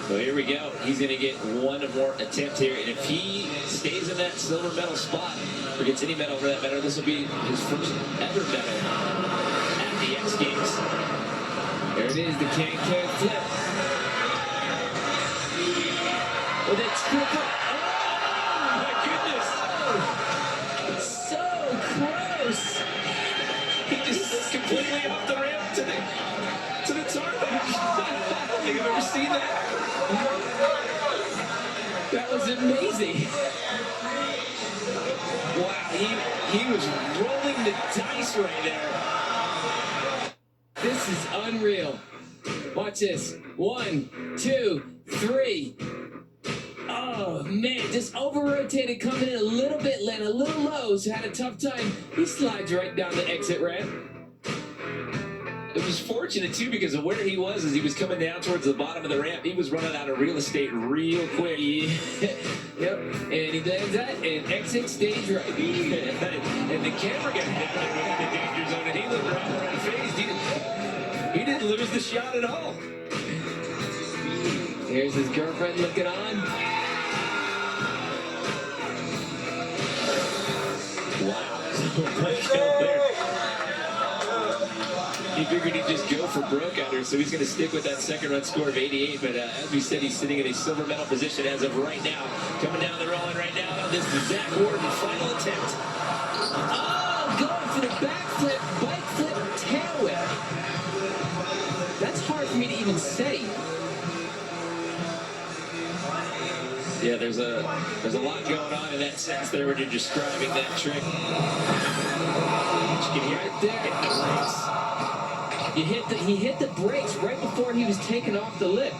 So here we go. He's going to get one more attempt here. And if he stays in that silver medal spot, or gets any medal for that matter, this will be his first ever medal at the X Games. There it is, the can flip. With a triple. Oh, my goodness. So close. He just slipped completely off the ramp to the tarmac. I don't think I've ever seen that. That was amazing. Wow, he was rolling the dice right there. This is unreal. Watch this. 1, 2, 3. Oh man, just over-rotated, coming in a little bit, landed a little low, so had a tough time. He slides right down the exit ramp. It was fortunate too because of where he was as he was coming down towards the bottom of the ramp. He was running out of real estate real quick. Yep, and he lands that and exits stage right. And the camera got hit within the danger zone, and he looked around unfazed. He didn't lose the shot at all. Here's his girlfriend looking on. Wow. There. He figured he'd just go for broke out here, so he's going to stick with that second run score of 88. But as we said, he's sitting in a silver medal position as of right now. Coming down the rolling right now. This is Zach Warden, final attempt. Oh, going for the backflip, bike flip, tail whip. That's hard for me to even say. Yeah, there's a lot going on in that sense there when you're describing that trick. You can hear right there. He hit the brakes right before he was taken off the lip.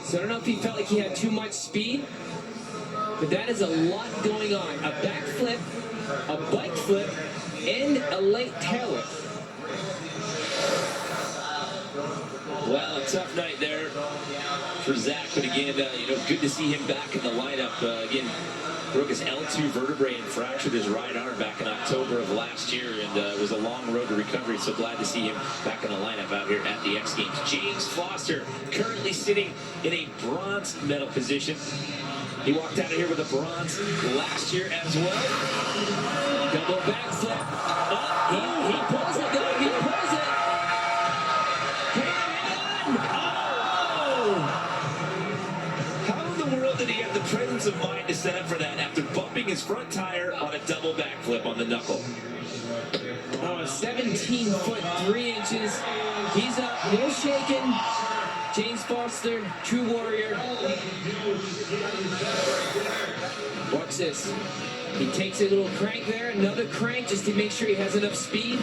So I don't know if he felt like he had too much speed, but that is a lot going on. A backflip, a bike flip, and a late tail whip. Well, a tough night there for Zach, but again, good to see him back in the lineup. Again, broke his L2 vertebrae and fractured his right arm back in October of last year, and it was a long road to recovery, so glad to see him back in the lineup out here at the X Games. James Foster currently sitting in a bronze medal position. He walked out of here with a bronze last year as well. Double backflip. Oh, he pulls it, though. He pulls it. How in the world did he have the presence of mind to set up for that after bumping his front tire on a double backflip on the knuckle? 17 foot 3 inches. He's up, no shaking. James Foster, true warrior. Watch this. He takes a little crank there, another crank just to make sure he has enough speed.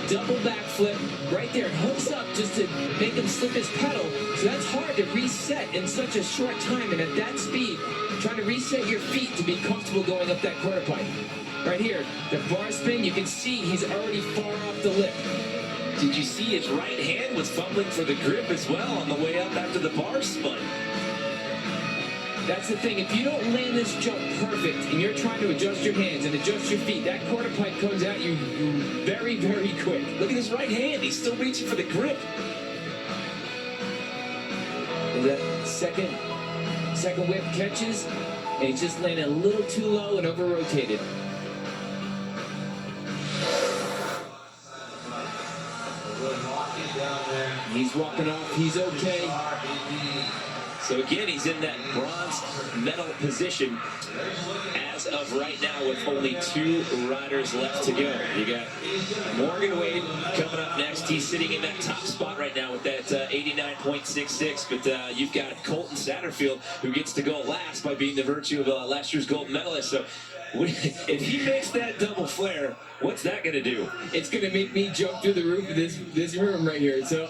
Double backflip right there, hooks up just to make him slip his pedal. So that's hard to reset in such a short time, and at that speed, trying to reset your feet to be comfortable going up that quarter pipe. Right here, the bar spin, you can see he's already far off the lip. Did you see his right hand was fumbling for the grip as well on the way up after the bar spun? That's the thing, if you don't land this jump perfect and you're trying to adjust your hands and adjust your feet, that quarter pipe comes at you very, very quick. Look at his right hand, he's still reaching for the grip. And that second whip catches, and he just landed a little too low and over-rotated. He's walking off, he's okay. So again, he's in that bronze medal position as of right now with only 2 riders left to go. You got Morgan Wade coming up next. He's sitting in that top spot right now with that 89.66. But you've got Colton Satterfield, who gets to go last by being the virtue of last year's gold medalist. So if he makes that double flare, what's that going to do? It's going to make me jump through the roof of this room right here. So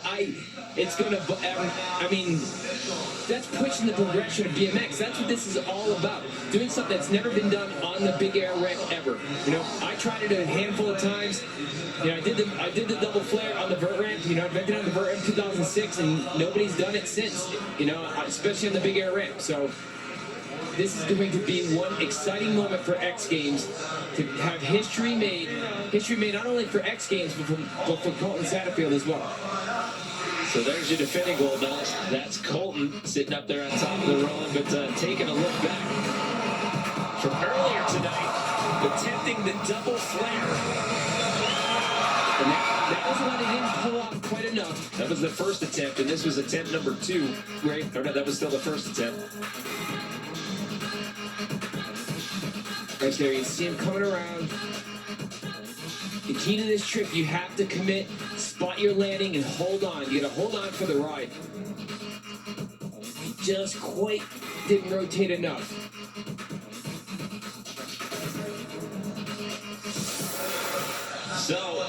it's going to, I mean, that's pushing the progression of BMX. That's what this is all about. Doing something that's never been done on the big air ramp ever. You know, I tried it a handful of times. You know, I did the double flare on the vert ramp. You know, I invented it on the vert ramp in 2006, and nobody's done it since. You know, especially on the big air ramp. So this is going to be one exciting moment for X Games to have history made not only for X Games but for Colton Satterfield as well. So there's your defending gold medalist. That's Colton sitting up there on top of the rolling, but taking a look back from earlier tonight, attempting the double flare. And that was one he didn't pull off quite enough. That was the first attempt, and this was attempt number 2. Right. Or no, that was still the first attempt. Right there, you see him coming around. The key to this trick, you have to commit, spot your landing, and hold on. You gotta hold on for the ride. He just quite didn't rotate enough. So,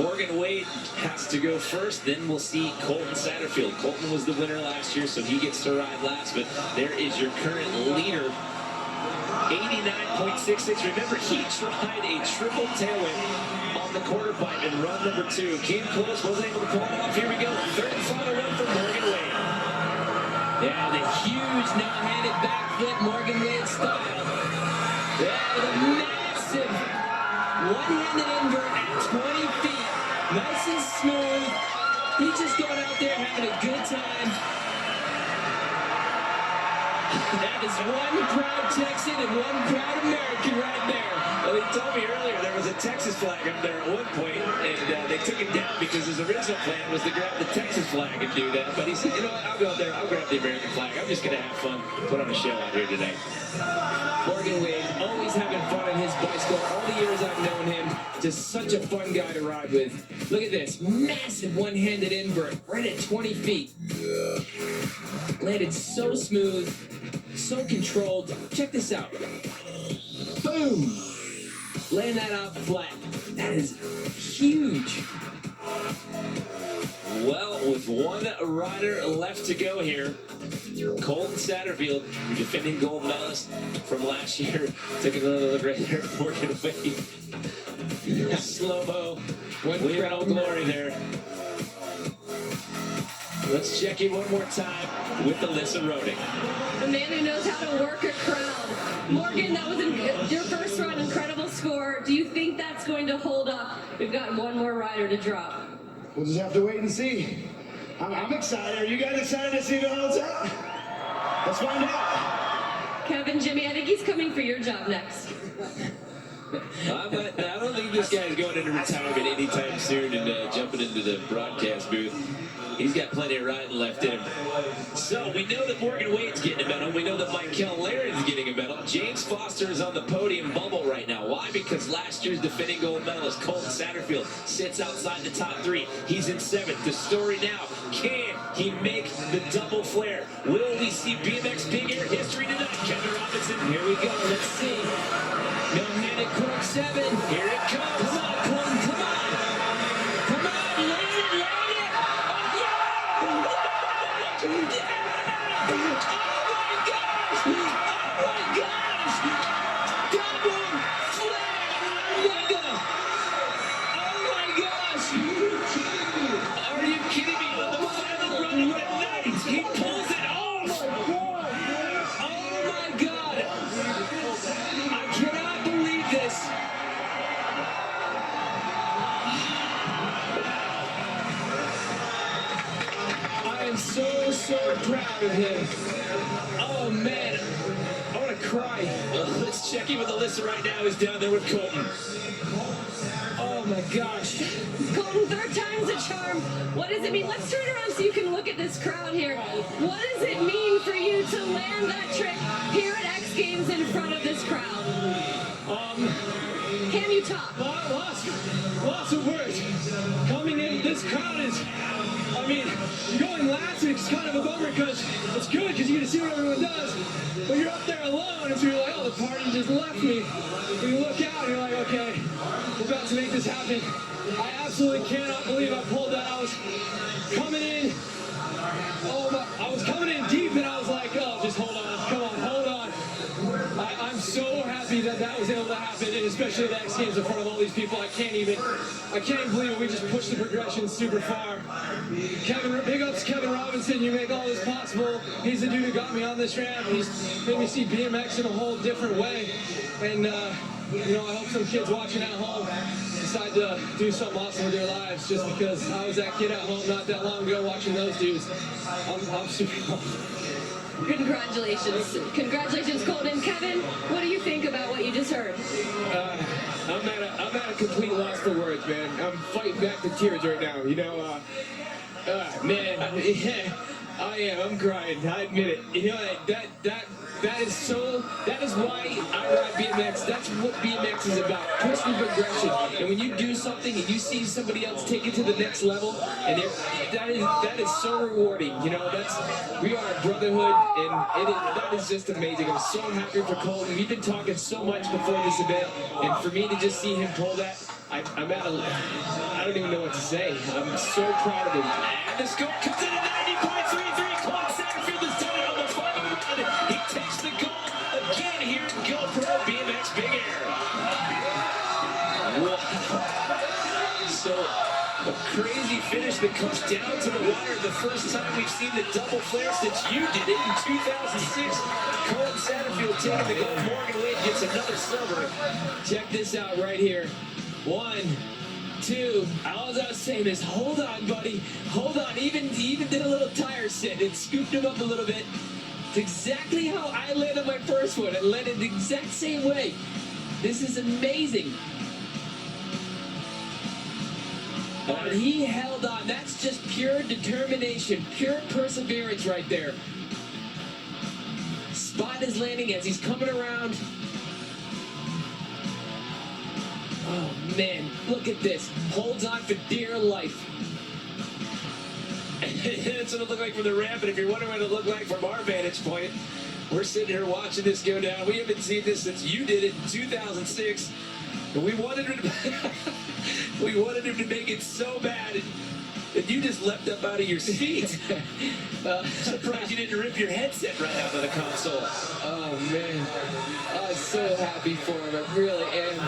Morgan Wade has to go first, then we'll see Colton Satterfield. Colton was the winner last year, so he gets to ride last, but there is your current leader, 89.66. Remember, he tried a triple tailwind on the quarter pipe in run number 2. Came close, wasn't able to pull it off. Here we go, third and final run for Morgan Wade. Yeah, the huge no-handed backflip, Morgan Wade style. Yeah, the massive one-handed invert at 20 feet. Nice and smooth. He's just going out there having a good time. That is one proud Texan and one proud American right there. Well, he told me earlier there was a Texas flag up there at one point, and they took it down because his original plan was to grab the Texas flag and do that. But he said, you know what, I'll go out there, I'll grab the American flag. I'm just going to have fun, put on a show out here today. Morgan Wade, always having fun on his bicycle. All the years I've known him, just such a fun guy to ride with. Look at this, massive one-handed invert, right at 20 feet. Landed so smooth, so controlled. Check this out. Boom! Laying that out flat. That is huge. Well, with one rider left to go here, Colton Satterfield, your defending gold medalist from last year, taking another look right there at Morgan Wade. Slow-mo, wave all glory there. Let's check in one more time with Alyssa Roding. The man who knows how to work a crowd. Morgan, that was your first run, incredible score. Do you think that's going to hold up? We've got one more rider to drop. We'll just have to wait and see. I'm excited. Are you guys excited to see if it holds up? Let's find out. Kevin, Jimmy, I think he's coming for your job next. I don't think this guy's going into retirement anytime soon and jumping into the broadcast booth. He's got plenty of riding left in him. So we know that Morgan Wade's getting a medal. We know that Michael Laren's getting a medal. James Foster is on the podium bubble right now. Why? Because last year's defending gold medalist Colton Satterfield sits outside the top 3. He's in 7th. The story now, can he make the double flare? Will we see BMX Big Air history tonight? Kevin Robinson, Here we go. Let's see. No-handed cork 7. here it comes. Come on, Colton. Come on. Come on. Land it. Land it. Oh, my gosh! Oh, my gosh! Double flare! Mega! Oh, my gosh! Are you kidding me? On the final run of the night, he pulls it off! Oh, my God! I cannot believe this! I am so proud of him. Oh, man. I want to cry. Let's check in with Alyssa right now. He's down there with Colton. Oh, my gosh. Colton, third time's a charm. What does it mean? Let's turn around so you can look at this crowd here. What does it mean for you to land that trick here at X Games in front of this crowd? Can you talk? Lots of words. Coming in, this crowd is, I mean, going last, it's kind of a bummer because it's good because you get to see what everyone does. But you're up there alone, and so you're like, oh, the party just left me. And you look out, and you're like, okay, we're about to make this happen. I absolutely cannot believe I pulled that. I was coming in, I was coming in deep, and I was like, oh, just hold on, come on, hold on. I'm so happy that that was able to happen, and especially at the X Games in front of all these people. I can't even believe it. We just pushed the progression super far. Big ups Kevin Robinson. You make all this possible. He's the dude who got me on this ramp. He's made me see BMX in a whole different way. And you know, I hope some kids watching at home decide to do something awesome with their lives, just because I was that kid at home not that long ago watching those dudes. I'm super. Congratulations. Congratulations, Colton. And Kevin, what do you think about what you just heard? I'm at a complete loss for words, man. I'm fighting back the tears right now. You know, man, I am. I'm crying. I admit it. You know, that is why I ride BMX. That's what BMX is about. Personal progression. And when you do something and you see somebody else take it to the next level, and that is so rewarding. You know, we are a brotherhood, and that is just amazing. I'm so happy for Colton. We've been talking so much before this event, and for me to just see him pull that, I don't even know what to say. I'm so proud of him. And the score comes in at 90.33. Colton Satterfield has done it on the final run. He takes the gold again here in GoPro BMX Big Air. Wow. So a crazy finish that comes down to the wire. The first time we've seen the double flare since you did it in 2006. Colton Satterfield taking the gold. Morgan Wade gets another silver. Check this out right here. 1, 2. All I was saying is, hold on, buddy. Hold on. Even did a little tire sit and scooped him up a little bit. It's exactly how I landed my first one. I landed the exact same way. This is amazing. And he held on. That's just pure determination, pure perseverance right there. Spot his landing as he's coming around. Oh, man, look at this. Holds on for dear life. That's what it looked like from the ramp, and if you're wondering what it looked like from our vantage point, we're sitting here watching this go down. We haven't seen this since you did it in 2006, and we wanted him to make it so bad, and you just leapt up out of your seat. Surprised you didn't rip your headset right out of the console. Oh, man. I was so happy for him. I really am.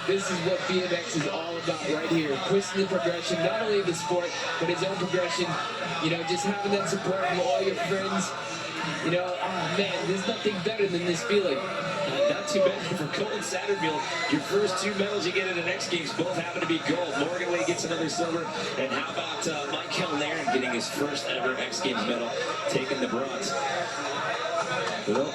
This is what BMX is all about right here. Pushing the progression, not only of the sport, but his own progression. You know, just having that support from all your friends. You know, oh, man, there's nothing better than this feeling. Not too bad for Colton Satterfield. Your first 2 medals you get at an X Games both happen to be gold. Morgan Wade gets another silver. And how about Mike Kellner getting his first ever X Games medal, taking the bronze. Well,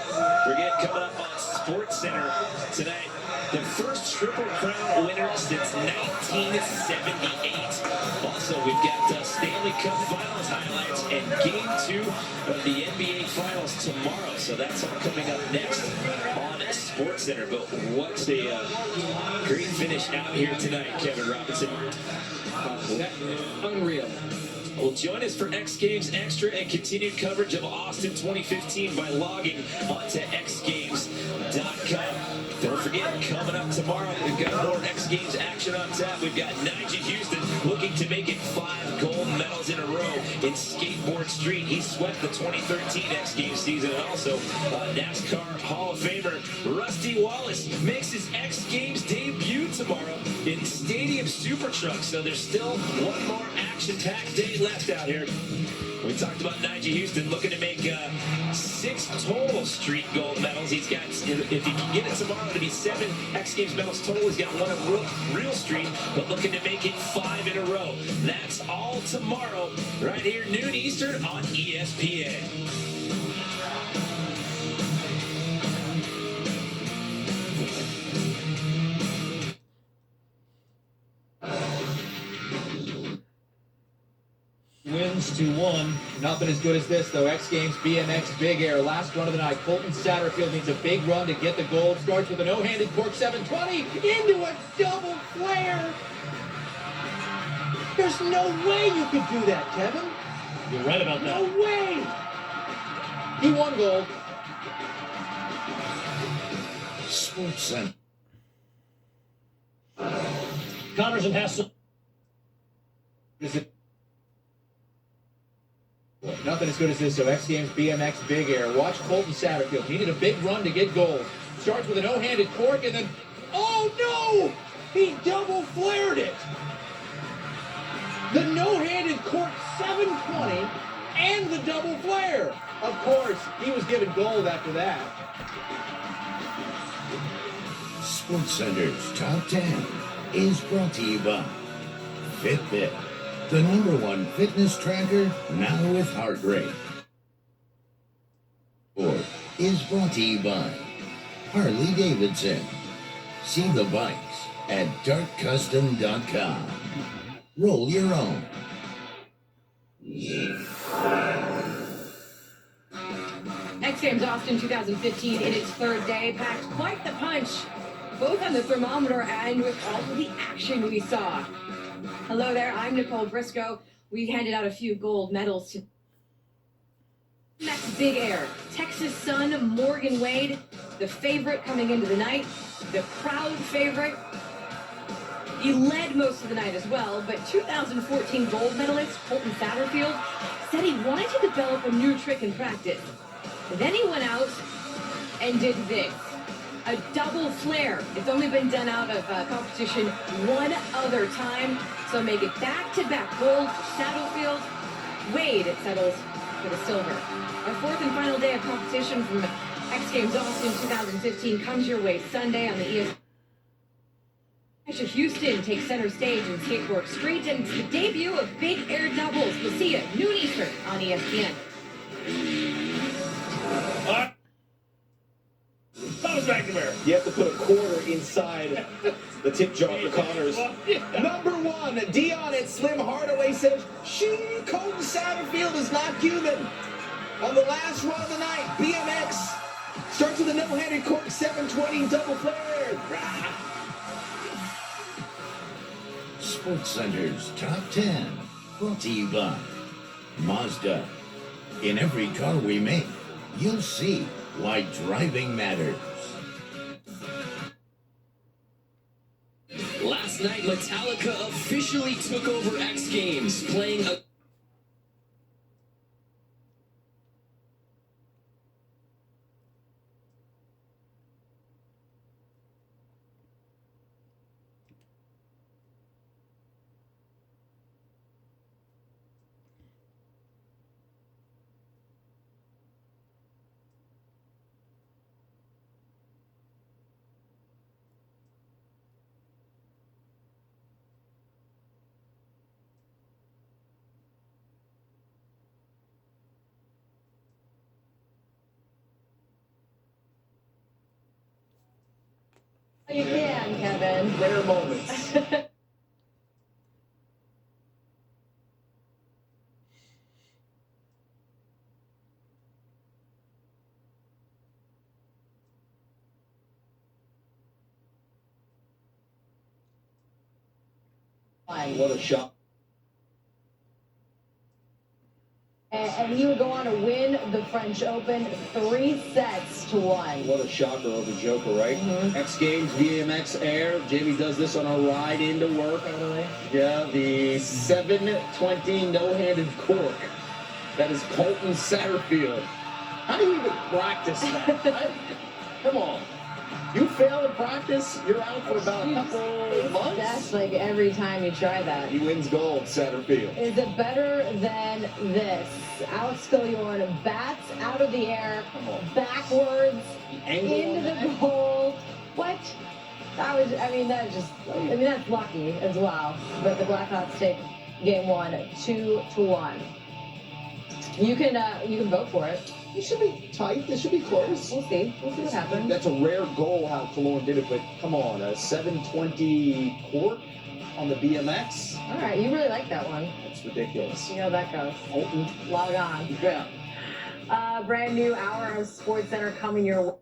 we're getting coming up on SportsCenter tonight. The first Triple Crown winner since 1978. Also, we've got Stanley Cup Finals highlights and Game 2 of the NBA Finals tomorrow. So that's all coming up next on SportsCenter. But what's a great finish out here tonight, Kevin Robinson. Unreal. Well, join us for X Games Extra and continued coverage of Austin 2015 by logging onto xgames.com. Don't forget, coming up tomorrow, we've got more X Games action on tap. We've got Nigel Houston looking to make it 5 gold medals in a row in Skateboard Street. He swept the 2013 X Games season. And also, NASCAR Hall of Famer Rusty Wallace makes his X Games debut tomorrow in Stadium Super Truck. So there's still one more action-packed day left out here. We talked about Nigel Houston looking to make 6 total street gold medals. He's got, if he can get it tomorrow, it'll be 7 X Games medals total. He's got 1 of real street, but looking to make it 5 in a row. That's all tomorrow, right here, noon Eastern on ESPN. Wins 2-1. Nothing as good as this, though. X Games BMX Big Air. Last run of the night. Colton Satterfield needs a big run to get the gold. Starts with a no-handed cork 720 into a double flare. There's no way you could do that, Kevin. You're right about that. No way. He won gold. SportsCenter. Connerson has some. Nothing as good as this, so X Games BMX Big Air. Watch Colton Satterfield. Needed a big run to get gold. Starts with a no-handed cork and then, oh no! He double flared it! The no-handed cork 720 and the double flare. Of course, he was given gold after that. SportsCenter's Top 10 is brought to you by Fitbit, the #1 fitness tracker now with heart rate. Or is brought to you by Harley Davidson. See the bikes at dartcustom.com. Roll your own. X Games Austin 2015 in its third day packed quite the punch, both on the thermometer and with all of the action we saw. Hello there, I'm Nicole Briscoe. We handed out a few gold medals to BMX Big Air. Texas Sun, Morgan Wade, the favorite coming into the night, the crowd favorite. He led most of the night as well, but 2014 gold medalist Colton Satterfield said he wanted to develop a new trick in practice. Then he went out and did this, a double flare. It's only been done out of competition one other time, so make it back-to-back gold for Satterfield. Wade settles for the silver. Our fourth and final day of competition from X Games Austin 2015 comes your way Sunday on the ESPN. Houston takes center stage in skateboard street, and it's the debut of Big Air Doubles. We'll see you noon Eastern on ESPN. Thomas McNamara. You have to put a quarter inside the tip jar for Connors. #1, Dion at Slim Hardaway says, Colton Satterfield is not human. On the last run of the night, BMX starts with a no-handed cork 720 double flare. SportsCenter's Top 10, brought to you by Mazda. In every car we make, you'll see why driving matters. Last night, Metallica officially took over X Games, playing a You can, Kevin. Rare moments. What a shot. And he would go on to win the French Open 3-1. What a shocker over Joker, right? X Games BMX Air. Jamie does this on a ride into work. Yeah, the 720 no-handed cork. That is Colton Satterfield. How do you even practice that? Come on. You fail to practice, you're out for about a couple months. That's like every time you try that. He wins gold, Satterfield. Is it better than this? Alex Gillion bats out of the air, backwards, into the goal. What? That was, that's lucky as well. But the Blackhawks take game 1, 2-1. You can vote for it. It should be tight. This should be close. We'll see. We'll see what happens. That's a rare goal how Cologne did it, but come on, a 720 cork on the BMX. All right, you really like that one. That's ridiculous. You know how that goes. Colton. Log on. Yeah. Brand new hour of SportsCenter coming your way.